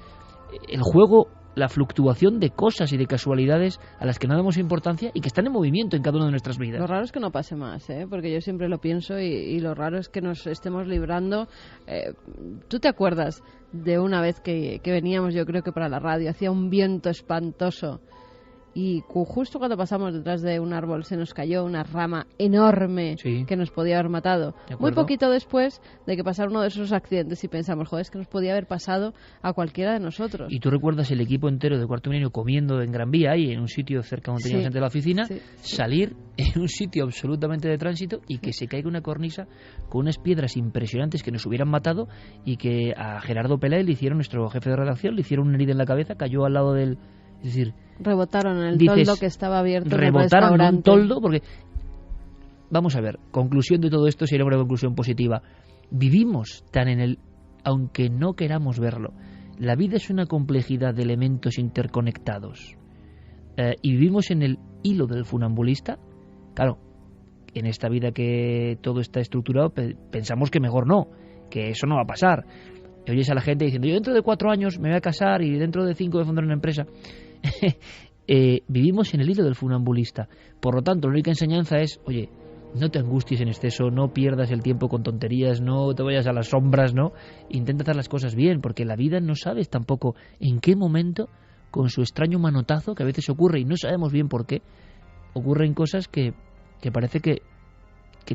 el juego, la fluctuación de cosas y de casualidades a las que no damos importancia y que están en movimiento en cada una de nuestras vidas. Lo raro es que no pase más, porque yo siempre lo pienso y lo raro es que nos estemos librando. ¿Tú te acuerdas de una vez que veníamos, yo creo que para la radio, hacía un viento espantoso y justo cuando pasamos detrás de un árbol se nos cayó una rama enorme que nos podía haber matado? Muy poquito después de que pasara uno de esos accidentes y pensamos, joder, es que nos podía haber pasado a cualquiera de nosotros. Y tú recuerdas el equipo entero de Cuarto Milenio comiendo en Gran Vía, ahí en un sitio cerca donde teníamos gente de la oficina, salir en un sitio absolutamente de tránsito y que se caiga una cornisa con unas piedras impresionantes que nos hubieran matado, y que a Gerardo Pelé le hicieron, nuestro jefe de redacción, le hicieron una herida en la cabeza, cayó al lado del... Es decir, rebotaron en el toldo que estaba abierto. Rebotaron en un toldo, porque... Vamos a ver, conclusión de todo esto, si era una conclusión positiva. Vivimos tan en el... Aunque no queramos verlo. La vida es una complejidad de elementos interconectados. Y vivimos en el hilo del funambulista. Claro, en esta vida que todo está estructurado, pensamos que mejor no, que eso no va a pasar. Y oyes a la gente diciendo, yo dentro de 4 años me voy a casar y dentro de 5 voy a fundar una empresa. Vivimos en el hilo del funambulista. Por lo tanto, la única enseñanza es, oye, no te angusties en exceso, no pierdas el tiempo con tonterías, no te vayas a las sombras, ¿no? Intenta hacer las cosas bien, porque la vida no sabes tampoco en qué momento, con su extraño manotazo, que a veces ocurre y no sabemos bien por qué, ocurren cosas que parece que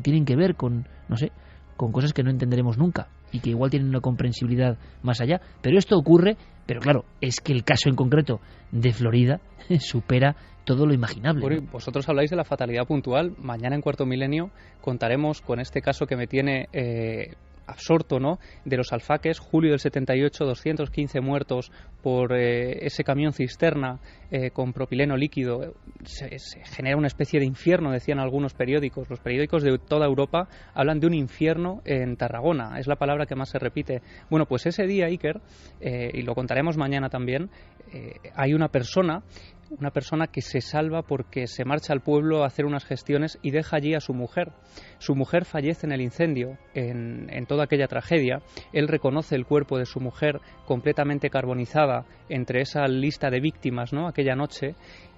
tienen que ver con, no sé, con cosas que no entenderemos nunca y que igual tienen una comprensibilidad más allá. Pero esto ocurre, pero claro, es que el caso en concreto de Florida supera todo lo imaginable. Vosotros habláis de la fatalidad puntual. Mañana en Cuarto Milenio contaremos con este caso que me tiene absorto, ¿no? De los Alfaques, julio del 78, 215 muertos por ese camión cisterna con propileno líquido. Se genera una especie de infierno, decían algunos periódicos. Los periódicos de toda Europa hablan de un infierno en Tarragona, es la palabra que más se repite. Bueno, pues ese día, Iker, y lo contaremos mañana también, hay una persona que se salva porque se marcha al pueblo a hacer unas gestiones y deja allí a su mujer. Su mujer fallece en el incendio, en toda aquella tragedia. Él reconoce el cuerpo de su mujer completamente carbonizada entre esa lista de víctimas, ¿no?, aquella noche,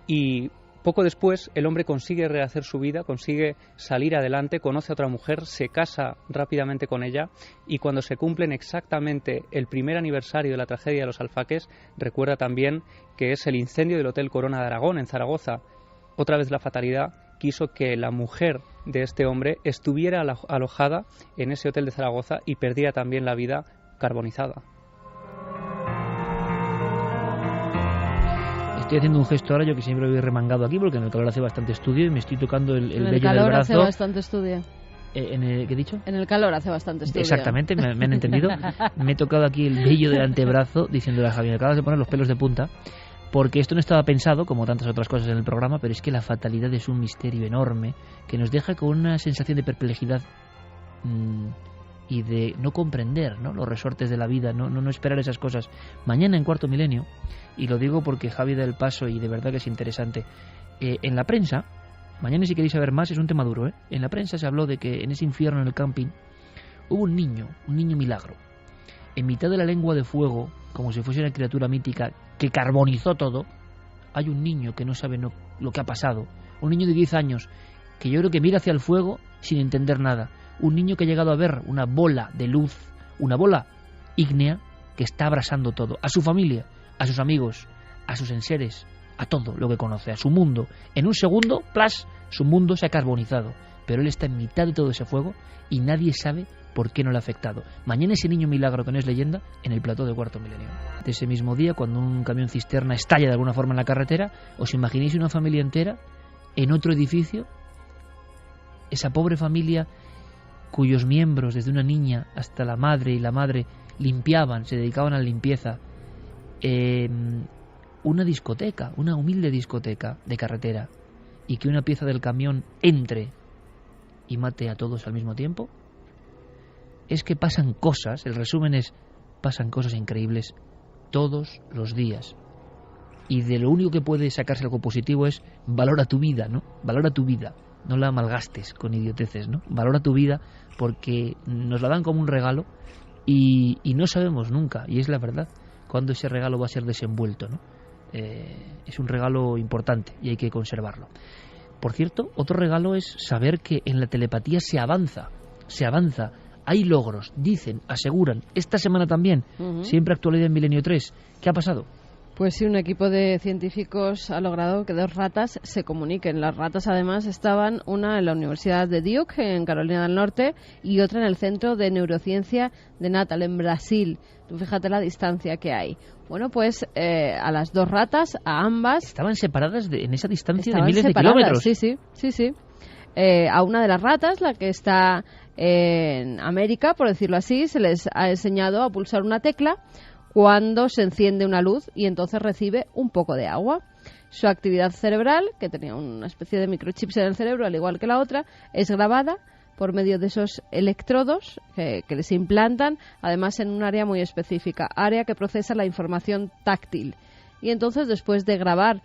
y Poco después, el hombre consigue rehacer su vida, consigue salir adelante, conoce a otra mujer, se casa rápidamente con ella y cuando se cumplen exactamente el primer aniversario de la tragedia de los Alfaques, recuerda también que es el incendio del Hotel Corona de Aragón en Zaragoza. Otra vez la fatalidad quiso que la mujer de este hombre estuviera alojada en ese hotel de Zaragoza y perdiera también la vida carbonizada. Estoy haciendo un gesto ahora, yo que siempre lo he remangado aquí, porque en el calor hace bastante estudio y me estoy tocando el vello del brazo. En el calor hace bastante estudio. ¿Qué he dicho? En el calor hace bastante estudio. Exactamente, me han entendido. Me he tocado aquí el vello del antebrazo diciéndole a Javier, acabas de poner los pelos de punta, porque esto no estaba pensado, como tantas otras cosas en el programa, pero es que la fatalidad es un misterio enorme que nos deja con una sensación de perplejidad y de no comprender, ¿no?, los resortes de la vida, no esperar esas cosas. Mañana en Cuarto Milenio, y lo digo porque Javi da el paso y de verdad que es interesante, en la prensa, mañana si queréis saber más, es un tema duro, en la prensa se habló de que en ese infierno en el camping hubo un niño milagro, en mitad de la lengua de fuego, como si fuese una criatura mítica que carbonizó todo. Hay un niño que no sabe lo que ha pasado, un niño de 10 años que yo creo que mira hacia el fuego sin entender nada, un niño que ha llegado a ver una bola de luz, una bola ígnea que está abrasando todo, a su familia, a sus amigos, a sus enseres, a todo lo que conoce, a su mundo. En un segundo, ¡plas!, su mundo se ha carbonizado, pero él está en mitad de todo ese fuego y nadie sabe por qué no le ha afectado. Mañana ese niño milagro que no es leyenda en el plató de Cuarto Milenio. De ese mismo día, cuando un camión cisterna estalla de alguna forma en la carretera, ¿os imagináis una familia entera en otro edificio? Esa pobre familia cuyos miembros, desde una niña hasta la madre y la madre, limpiaban, se dedicaban a la limpieza. Una discoteca, una humilde discoteca de carretera, y que una pieza del camión entre y mate a todos al mismo tiempo. Es que pasan cosas, el resumen es, pasan cosas increíbles todos los días. Y de lo único que puede sacarse algo positivo es valora tu vida, ¿no? Valora tu vida, no la malgastes con idioteces, ¿no? Valora tu vida porque nos la dan como un regalo y no sabemos nunca, y es la verdad, cuándo ese regalo va a ser desenvuelto, ¿no? Es un regalo importante y hay que conservarlo. Por cierto, otro regalo es saber que en la telepatía se avanza, hay logros, dicen, aseguran, esta semana también, siempre actualidad en Milenio 3. ¿Qué ha pasado? Pues sí, un equipo de científicos ha logrado que 2 ratas se comuniquen. Las ratas además estaban, una en la Universidad de Duke, en Carolina del Norte, y otra en el Centro de Neurociencia de Natal, en Brasil. Tú fíjate la distancia que hay. Bueno, pues a las 2 ratas, a ambas... Estaban separadas en esa distancia de miles de kilómetros. Sí. A una de las ratas, la que está en América, por decirlo así, se les ha enseñado a pulsar una tecla cuando se enciende una luz y entonces recibe un poco de agua. Su actividad cerebral, que tenía una especie de microchips en el cerebro, al igual que la otra, es grabada por medio de esos electrodos que les implantan, además en un área muy específica, área que procesa la información táctil. Y entonces, después de grabar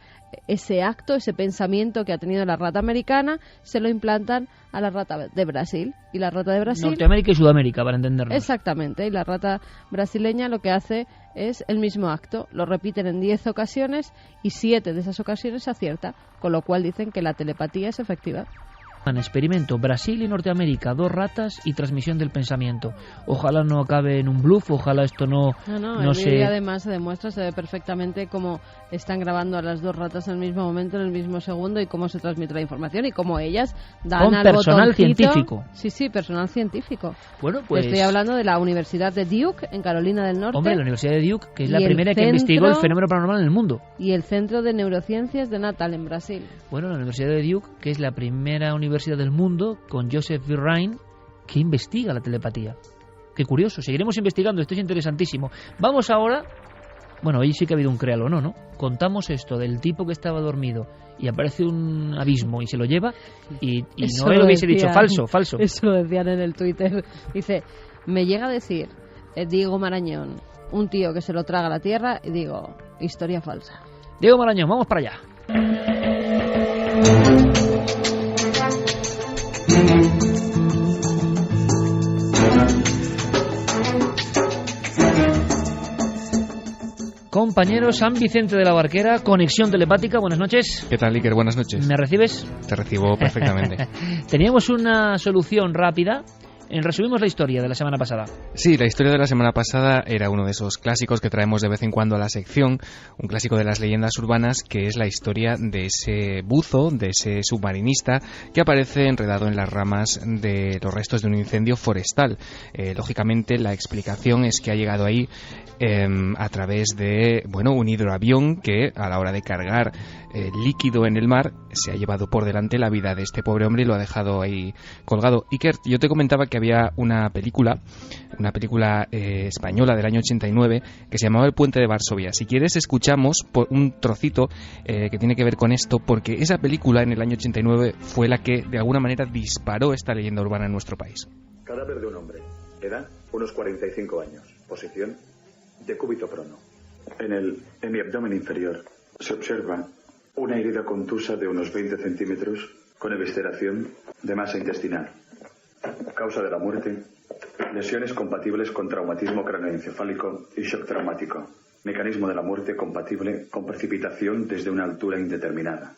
ese acto, ese pensamiento que ha tenido la rata americana, se lo implantan a la rata de Brasil. Y la rata de Brasil... Norteamérica y Sudamérica, para entendernos. Exactamente. Y la rata brasileña lo que hace es el mismo acto. Lo repiten en 10 ocasiones y 7 de esas ocasiones acierta, con lo cual dicen que la telepatía es efectiva. Experimento Brasil y Norteamérica, 2 ratas y transmisión del pensamiento. Ojalá no acabe en un bluff, ojalá esto no el vídeo además se demuestra, se ve perfectamente cómo están grabando a las 2 ratas en el mismo momento, en el mismo segundo, y cómo se transmite la información y cómo ellas dan con al personal botoncito. Científico. Sí, personal científico. Bueno, pues estoy hablando de la Universidad de Duke en Carolina del Norte. Hombre, la Universidad de Duke, que es la primera que investigó el fenómeno paranormal en el mundo. Y el Centro de Neurociencias de Natal en Brasil. Bueno, la Universidad de Duke, que es la primera universidad del mundo con Joseph Virine, que investiga la telepatía. Qué curioso, seguiremos investigando, esto es interesantísimo. Vamos ahora, bueno, hoy sí que ha habido un créalo, ¿no? Contamos esto del tipo que estaba dormido y aparece un abismo y se lo lleva y no lo hubiese dicho falso. Eso lo decían en el Twitter. Dice, me llega a decir Diego Marañón, un tío que se lo traga a la tierra, y digo, historia falsa. Diego Marañón, vamos para allá. compañero San Vicente de la Barquera, conexión telepática. Buenas noches. ¿Qué tal, Iker? Buenas noches. ¿Me recibes? Te recibo perfectamente. Teníamos una solución rápida. Resumimos la historia de la semana pasada. Sí, la historia de la semana pasada era uno de esos clásicos que traemos de vez en cuando a la sección, un clásico de las leyendas urbanas, que es la historia de ese buzo, de ese submarinista que aparece enredado en las ramas de los restos de un incendio forestal. Lógicamente, la explicación es que ha llegado ahí a través de un hidroavión que, a la hora de cargar líquido en el mar, se ha llevado por delante la vida de este pobre hombre y lo ha dejado ahí colgado. Iker, yo te comentaba que había una película española del año 89 que se llamaba El Puente de Varsovia. Si quieres, escuchamos un trocito que tiene que ver con esto, porque esa película en el año 89 fue la que de alguna manera disparó esta leyenda urbana en nuestro país. Cadáver de un hombre. Edad, unos 45 años. Posición, decúbito prono. En mi abdomen inferior se observa una herida contusa de unos 20 centímetros con evisceración de masa intestinal. Causa de la muerte, lesiones compatibles con traumatismo cráneoencefálico y shock traumático. Mecanismo de la muerte compatible con precipitación desde una altura indeterminada.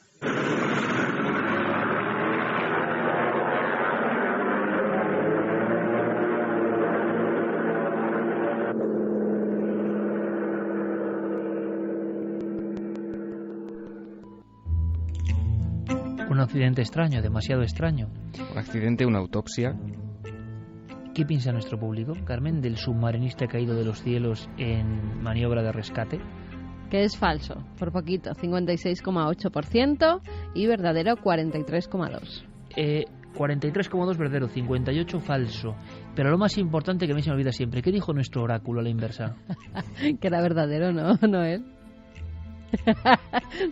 Un accidente extraño, demasiado extraño. Un accidente, una autopsia. ¿Qué piensa nuestro público, Carmen, del submarinista caído de los cielos en maniobra de rescate? Que es falso, por poquito, 56,8%, y verdadero 43,2%. 43,2 verdadero, 58 falso. Pero lo más importante que a mí se me olvida siempre, ¿qué dijo nuestro oráculo a la inversa? Que era verdadero, ¿no, Noel?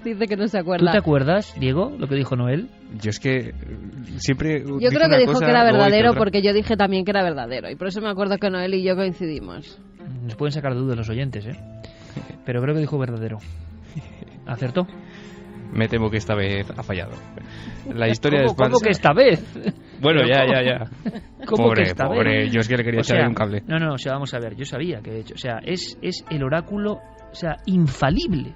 Dice que no se acuerda. ¿Tú te acuerdas, Diego, lo que dijo Noel? Yo es que siempre... Yo creo que dijo que era verdadero porque yo dije también que era verdadero. Y por eso me acuerdo que Noel y yo coincidimos. Nos pueden sacar de dudas los oyentes, pero creo que dijo verdadero. ¿Acertó? Me temo que esta vez ha fallado. La historia es falsa. ¿Cómo que esta vez? Bueno, ya. ¿Cómo que esta pobre, vez? Yo es que le quería echar un cable. No, o sea, vamos a ver, yo sabía que de hecho, o sea, es el oráculo, o sea, infalible.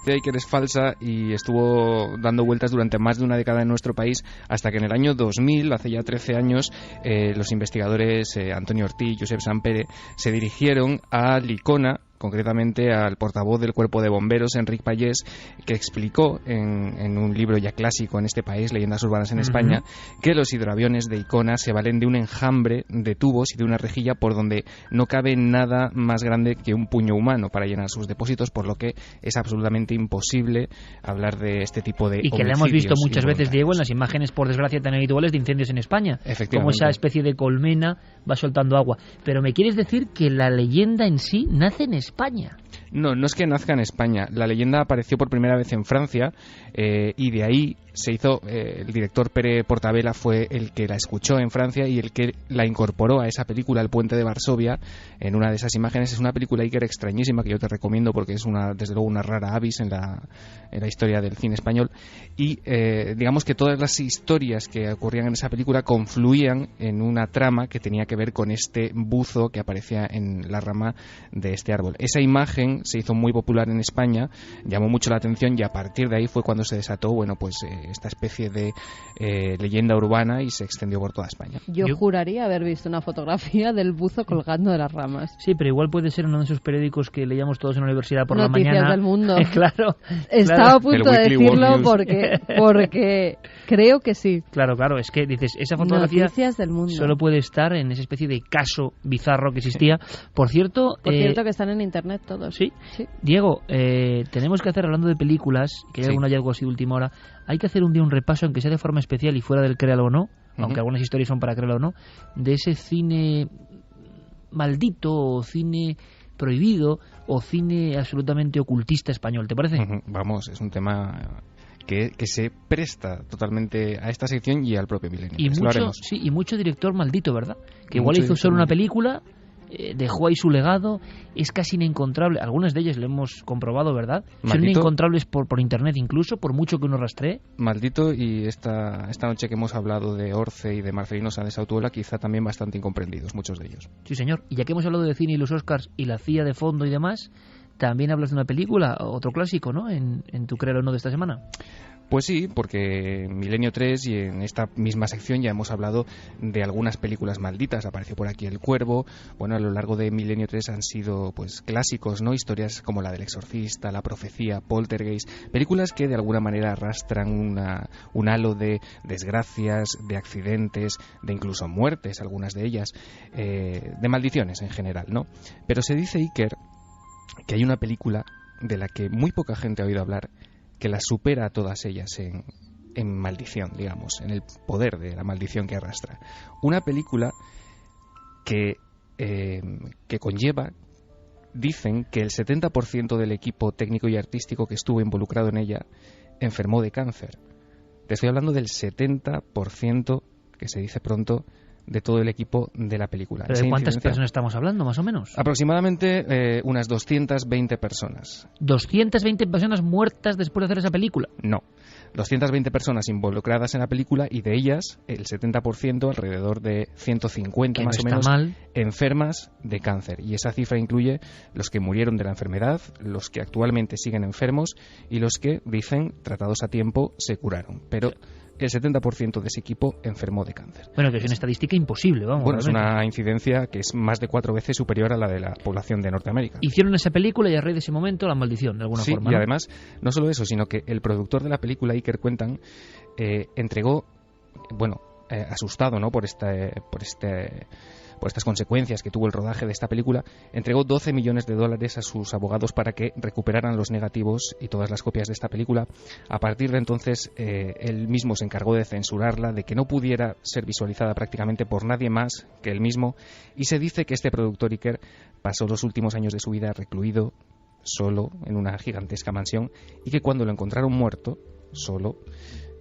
Que eres falsa y estuvo dando vueltas durante más de una década en nuestro país, hasta que en el año 2000, hace ya 13 años, los investigadores Antonio Ortiz y Josep Sampere se dirigieron a Licona, concretamente al portavoz del Cuerpo de Bomberos, Enric Pallés, que explicó en un libro ya clásico en este país, Leyendas Urbanas en España, que los hidroaviones de Icona se valen de un enjambre de tubos y de una rejilla por donde no cabe nada más grande que un puño humano para llenar sus depósitos, por lo que es absolutamente imposible hablar de este tipo de y que lo hemos visto muchas veces, Diego, en las imágenes, por desgracia, tan habituales de incendios en España. Como esa especie de colmena va soltando agua. Pero ¿me quieres decir que la leyenda en sí nace en España? No es que nazca en España. La leyenda apareció por primera vez en Francia y de ahí se hizo, el director Pere Portabella fue el que la escuchó en Francia y el que la incorporó a esa película, El Puente de Varsovia, en una de esas imágenes. Es una película Iker extrañísima que yo te recomiendo porque es desde luego una rara avis en la historia del cine español, y digamos que todas las historias que ocurrían en esa película confluían en una trama que tenía que ver con este buzo que aparecía en la rama de este árbol. Esa imagen se hizo muy popular en España, llamó mucho la atención y a partir de ahí fue cuando se desató esta especie de leyenda urbana y se extendió por toda España. Yo juraría haber visto una fotografía del buzo colgando de las ramas. Sí, pero igual puede ser uno de esos periódicos que leíamos todos en la universidad por Noticias la mañana. Del Mundo. Claro. Estaba a punto de decirlo porque creo que sí. Claro, es que dices, esa fotografía Noticias del Mundo. Solo puede estar en esa especie de caso bizarro que existía. Por cierto, que están en internet todos. Sí. Diego, tenemos que hacer, hablando de películas, que hay algún hallazgo así de última hora, hay que hacer un día un repaso, aunque sea de forma especial y fuera del créalo o no, aunque algunas historias son para créalo o no, de ese cine maldito o cine prohibido o cine absolutamente ocultista español, ¿te parece? Vamos, es un tema que se presta totalmente a esta sección y al propio Milenio. Y mucho director maldito, ¿verdad? Que igual hizo solo una película dejó ahí su legado, es casi inencontrable. Algunas de ellas lo hemos comprobado, ¿verdad? Son Maldito. inencontrables por internet incluso, por mucho que uno rastree. Maldito, y esta noche que hemos hablado de Orce y de Marcelino Sáenz Autuola, quizá también bastante incomprendidos, muchos de ellos. Sí, señor. Y ya que hemos hablado de cine y los Oscars y la CIA de fondo y demás, también hablas de una película, otro clásico, ¿no? En tu Créelo o No de esta semana. Pues sí, porque en Milenio 3 y en esta misma sección ya hemos hablado de algunas películas malditas. Apareció por aquí El Cuervo. Bueno, a lo largo de Milenio 3 han sido pues clásicos, ¿no? Historias como la del Exorcista, La Profecía, Poltergeist. Películas que de alguna manera arrastran un halo de desgracias, de accidentes, de incluso muertes, algunas de ellas, de maldiciones en general, ¿no? Pero se dice, Iker, que hay una película de la que muy poca gente ha oído hablar, que las supera a todas ellas en maldición, digamos, en el poder de la maldición que arrastra. Una película que conlleva, dicen, que el 70% del equipo técnico y artístico que estuvo involucrado en ella enfermó de cáncer. Te estoy hablando del 70%, que se dice pronto, de todo el equipo de la película. ¿Pero de cuántas personas estamos hablando, más o menos? Aproximadamente unas 220 personas. ¿220 personas muertas después de hacer esa película? No. 220 personas involucradas en la película y de ellas el 70%, alrededor de 150 más o menos, enfermas de cáncer. Y esa cifra incluye los que murieron de la enfermedad, los que actualmente siguen enfermos y los que, dicen, tratados a tiempo, se curaron. Pero el 70% de ese equipo enfermó de cáncer. Bueno, que es una estadística imposible, vamos. Bueno, realmente. Es una incidencia que es más de 4 veces superior a la de la población de Norteamérica. Hicieron esa película y a raíz de ese momento la maldición, de alguna forma. Sí, y ¿no? además, no solo eso, sino que el productor de la película, Iker Cuentan, entregó, bueno, asustado, ¿no?, por estas consecuencias que tuvo el rodaje de esta película, entregó $12 millones a sus abogados para que recuperaran los negativos y todas las copias de esta película. A partir de entonces, él mismo se encargó de censurarla, de que no pudiera ser visualizada prácticamente por nadie más que él mismo, y se dice que este productor, Iker, pasó los últimos años de su vida recluido, solo, en una gigantesca mansión, y que cuando lo encontraron muerto, solo,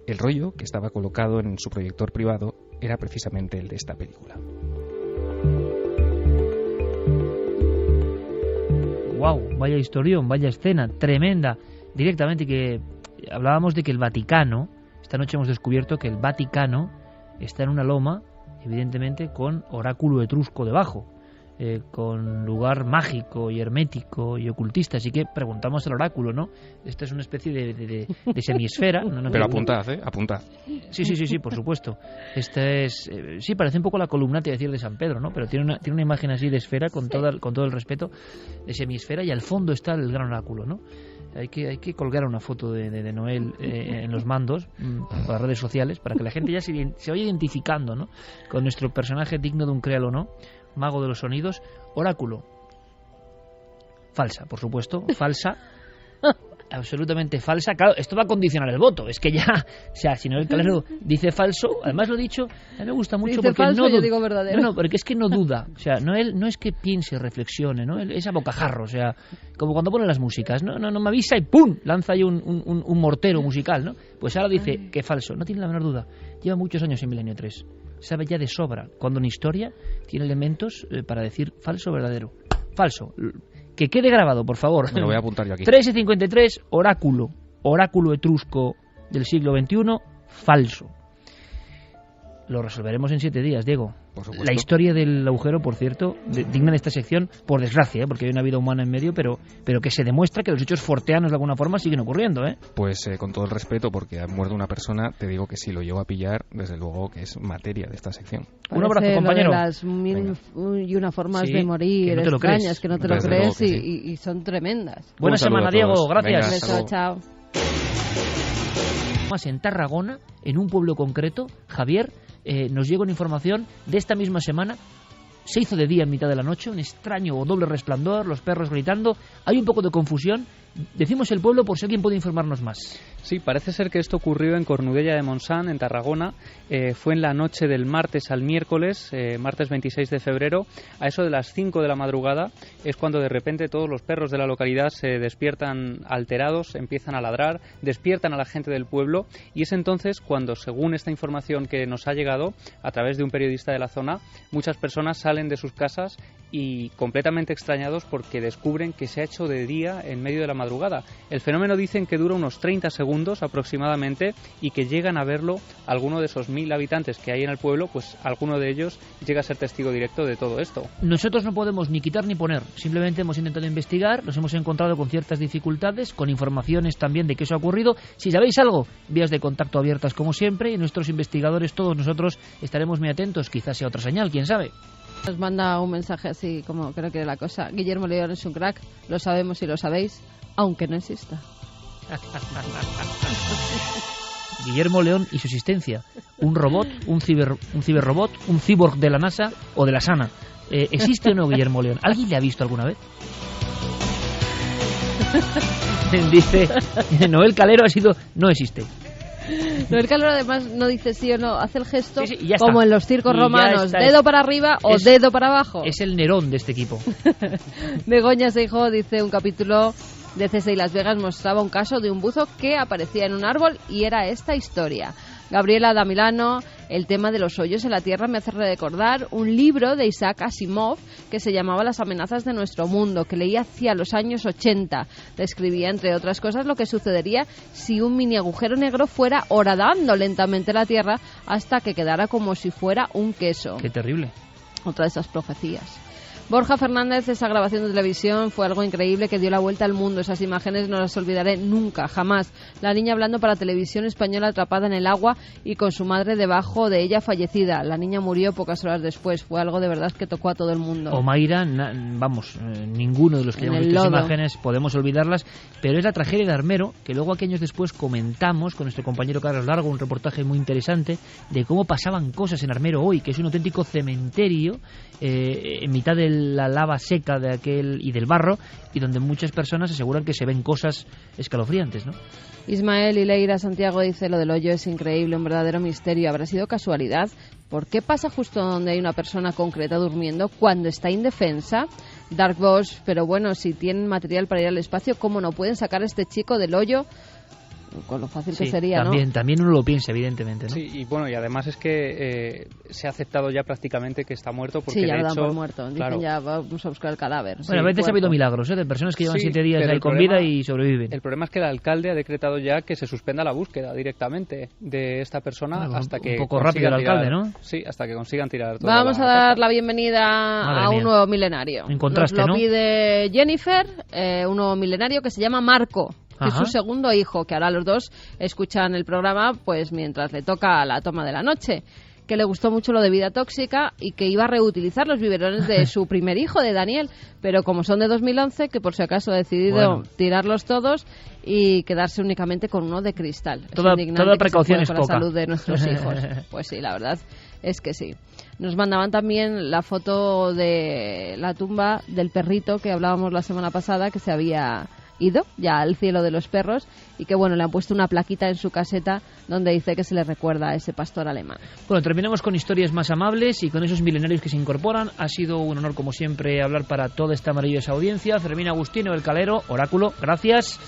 el rollo que estaba colocado en su proyector privado era precisamente el de esta película. Wow, vaya historión, vaya escena, tremenda. Directamente, que hablábamos de que el Vaticano, esta noche hemos descubierto que el Vaticano está en una loma, evidentemente con oráculo etrusco debajo, con lugar mágico y hermético y ocultista. Así que preguntamos al oráculo, ¿no? Esta es una especie de semiesfera. No, pero apuntad, apuntad. Sí, por supuesto. Esta es, sí, parece un poco la columna, te iba a decir, de San Pedro, ¿no? Pero tiene una imagen así de esfera, con todo el respeto, de semiesfera, y al fondo está el gran oráculo, ¿no? Hay que colgar una foto de Noel en los mandos por las redes sociales para que la gente ya se vaya identificando, ¿no?, con nuestro personaje digno de un Créalo o No, mago de los sonidos. Oráculo. Falsa, por supuesto, falsa. Absolutamente falsa. Claro, esto va a condicionar el voto. Es que ya, o sea, si Noel Calero dice falso, además lo he dicho, a mí me gusta mucho dice porque falso, no yo digo verdadero. No, porque es que no duda. O sea, Noel no es que piense, reflexione, ¿no? Él es a bocajarro, o sea, como cuando pone las músicas, no me avisa y ¡pum!, lanza ahí un mortero musical, ¿no? Pues ahora dice que falso, no tiene la menor duda. Lleva muchos años en Milenio 3. Sabe ya de sobra cuando una historia tiene elementos para decir falso o verdadero. Falso. Que quede grabado, por favor. Me lo voy a apuntar yo aquí. 1353, oráculo etrusco del siglo XXI, falso. Lo resolveremos en 7 días, Diego. Por supuesto. La historia del agujero, por cierto, digna de esta sección, por desgracia, porque hay una vida humana en medio, pero que se demuestra que los hechos forteanos de alguna forma siguen ocurriendo, ¿eh? Pues con todo el respeto, porque ha muerto una persona, te digo que si lo llevo a pillar, desde luego que es materia de esta sección. Parece un abrazo, compañero. Lo de las mil y una formas de morir, que no te lo extrañas, crees. que no te lo crees y son tremendas. Buena semana, Diego, gracias. Beso, chao. Más en Tarragona, en un pueblo concreto, Javier, nos llega una información de esta misma semana. Se hizo de día en mitad de la noche, un extraño o doble resplandor, los perros gritando, hay un poco de confusión. Decimos el pueblo por si alguien puede informarnos más. Sí, parece ser que esto ocurrió en Cornudella de Montsant, en Tarragona. Fue en la noche del martes al miércoles, martes 26 de febrero. A eso de las 5 de la madrugada es cuando de repente todos los perros de la localidad se despiertan alterados, empiezan a ladrar, despiertan a la gente del pueblo, y es entonces cuando, según esta información que nos ha llegado a través de un periodista de la zona, muchas personas salen de sus casas y completamente extrañados porque descubren que se ha hecho de día en medio de la madrugada. El fenómeno dicen que dura unos 30 segundos aproximadamente y que llegan a verlo alguno de esos 1000 habitantes que hay en el pueblo, pues alguno de ellos llega a ser testigo directo de todo esto. Nosotros no podemos ni quitar ni poner, simplemente hemos intentado investigar, nos hemos encontrado con ciertas dificultades, con informaciones también de qué eso ha ocurrido. Si sabéis algo, vías de contacto abiertas como siempre, y nuestros investigadores, todos nosotros, estaremos muy atentos, quizás sea otra señal, quién sabe. Nos manda un mensaje así como creo que la cosa. Guillermo León es un crack, lo sabemos y lo sabéis, aunque no exista. Guillermo León y su existencia. Un robot, un ciberrobot, un cyborg de la NASA o de la SANA. ¿Existe o no Guillermo León? ¿Alguien le ha visto alguna vez? Dice Noel Calero no existe. Noel Calero además no dice sí o no, hace el gesto sí, como en los circos romanos, dedo para arriba o dedo para abajo. Es el Nerón de este equipo. Begoña Seijo dice un capítulo de CSI Las Vegas mostraba un caso de un buzo que aparecía en un árbol y era esta historia. Gabriela Damilano, el tema de los hoyos en la Tierra me hace recordar un libro de Isaac Asimov que se llamaba Las amenazas de nuestro mundo, que leí hacia los años 80. Describía, entre otras cosas, lo que sucedería si un mini agujero negro fuera horadando lentamente la Tierra hasta que quedara como si fuera un queso. ¡Qué terrible! Otra de esas profecías. Borja Fernández, esa grabación de televisión fue algo increíble que dio la vuelta al mundo. Esas imágenes no las olvidaré nunca, jamás. La niña hablando para televisión española atrapada en el agua y con su madre debajo de ella fallecida. La niña murió pocas horas después. Fue algo de verdad que tocó a todo el mundo. Omaira, ninguno de los que hayamos visto esas imágenes podemos olvidarlas, pero es la tragedia de Armero, que luego aquí años después comentamos con nuestro compañero Carlos Largo, un reportaje muy interesante de cómo pasaban cosas en Armero hoy, que es un auténtico cementerio en mitad de la lava seca de aquel y del barro, y donde muchas personas aseguran que se ven cosas escalofriantes, ¿no? Ismael Ileira Santiago dice: lo del hoyo es increíble, un verdadero misterio. ¿Habrá sido casualidad? ¿Por qué pasa justo donde hay una persona concreta durmiendo cuando está indefensa? Dark Boss, pero bueno, si tienen material para ir al espacio, ¿cómo no pueden sacar a este chico del hoyo? Con lo fácil que sería, también, ¿no? También uno lo piensa, evidentemente, ¿no? Sí, y bueno, y además es que se ha aceptado ya prácticamente que está muerto, porque sí, ya de lo dan hecho, por muerto. Dicen claro, ya vamos a buscar el cadáver. Bueno, a veces ha habido milagros, de personas que llevan 7 días ahí con vida y sobreviven. El problema es que el alcalde ha decretado ya que se suspenda la búsqueda directamente de esta persona hasta que un poco rápido el alcalde, ¿no? Sí, hasta que consigan tirar todo. Vamos a dar la bienvenida a un nuevo milenario. En contraste, nos lo pide Jennifer, un nuevo milenario que se llama Marco, que es su segundo hijo, que ahora los dos escuchan el programa pues mientras le toca la toma de la noche, que le gustó mucho lo de vida tóxica y que iba a reutilizar los biberones de su primer hijo, de Daniel, pero como son de 2011, que por si acaso ha decidido tirarlos todos y quedarse únicamente con uno de cristal. Toda precaución es poca. La salud de nuestros hijos. Pues sí, la verdad es que sí. Nos mandaban también la foto de la tumba del perrito que hablábamos la semana pasada, que se había ido ya al cielo de los perros y que bueno, le han puesto una plaquita en su caseta donde dice que se le recuerda a ese pastor alemán. Bueno, terminamos con historias más amables y con esos milenarios que se incorporan. Ha sido un honor como siempre hablar para toda esta maravillosa audiencia. Fermín Agustino, El Calero, Oráculo, gracias.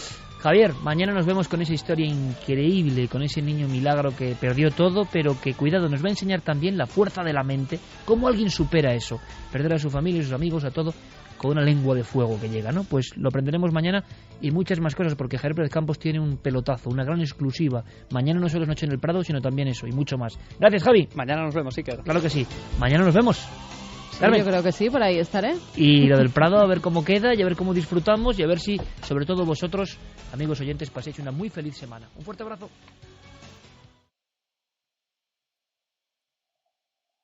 Javier, mañana nos vemos con esa historia increíble, con ese niño milagro que perdió todo, pero que, cuidado, nos va a enseñar también la fuerza de la mente, cómo alguien supera eso, perder a su familia, a sus amigos, a todo, con una lengua de fuego que llega, ¿no? Pues lo aprenderemos mañana y muchas más cosas, porque Javier Pérez Campos tiene un pelotazo, una gran exclusiva. Mañana no solo es Noche en el Prado, sino también eso y mucho más. Gracias, Javi. Mañana nos vemos, Iker. Claro que sí. Mañana nos vemos. Sí, yo creo que sí, por ahí estaré. Y lo del Prado, a ver cómo queda y a ver cómo disfrutamos y a ver si, sobre todo vosotros, amigos oyentes, paséis una muy feliz semana. Un fuerte abrazo.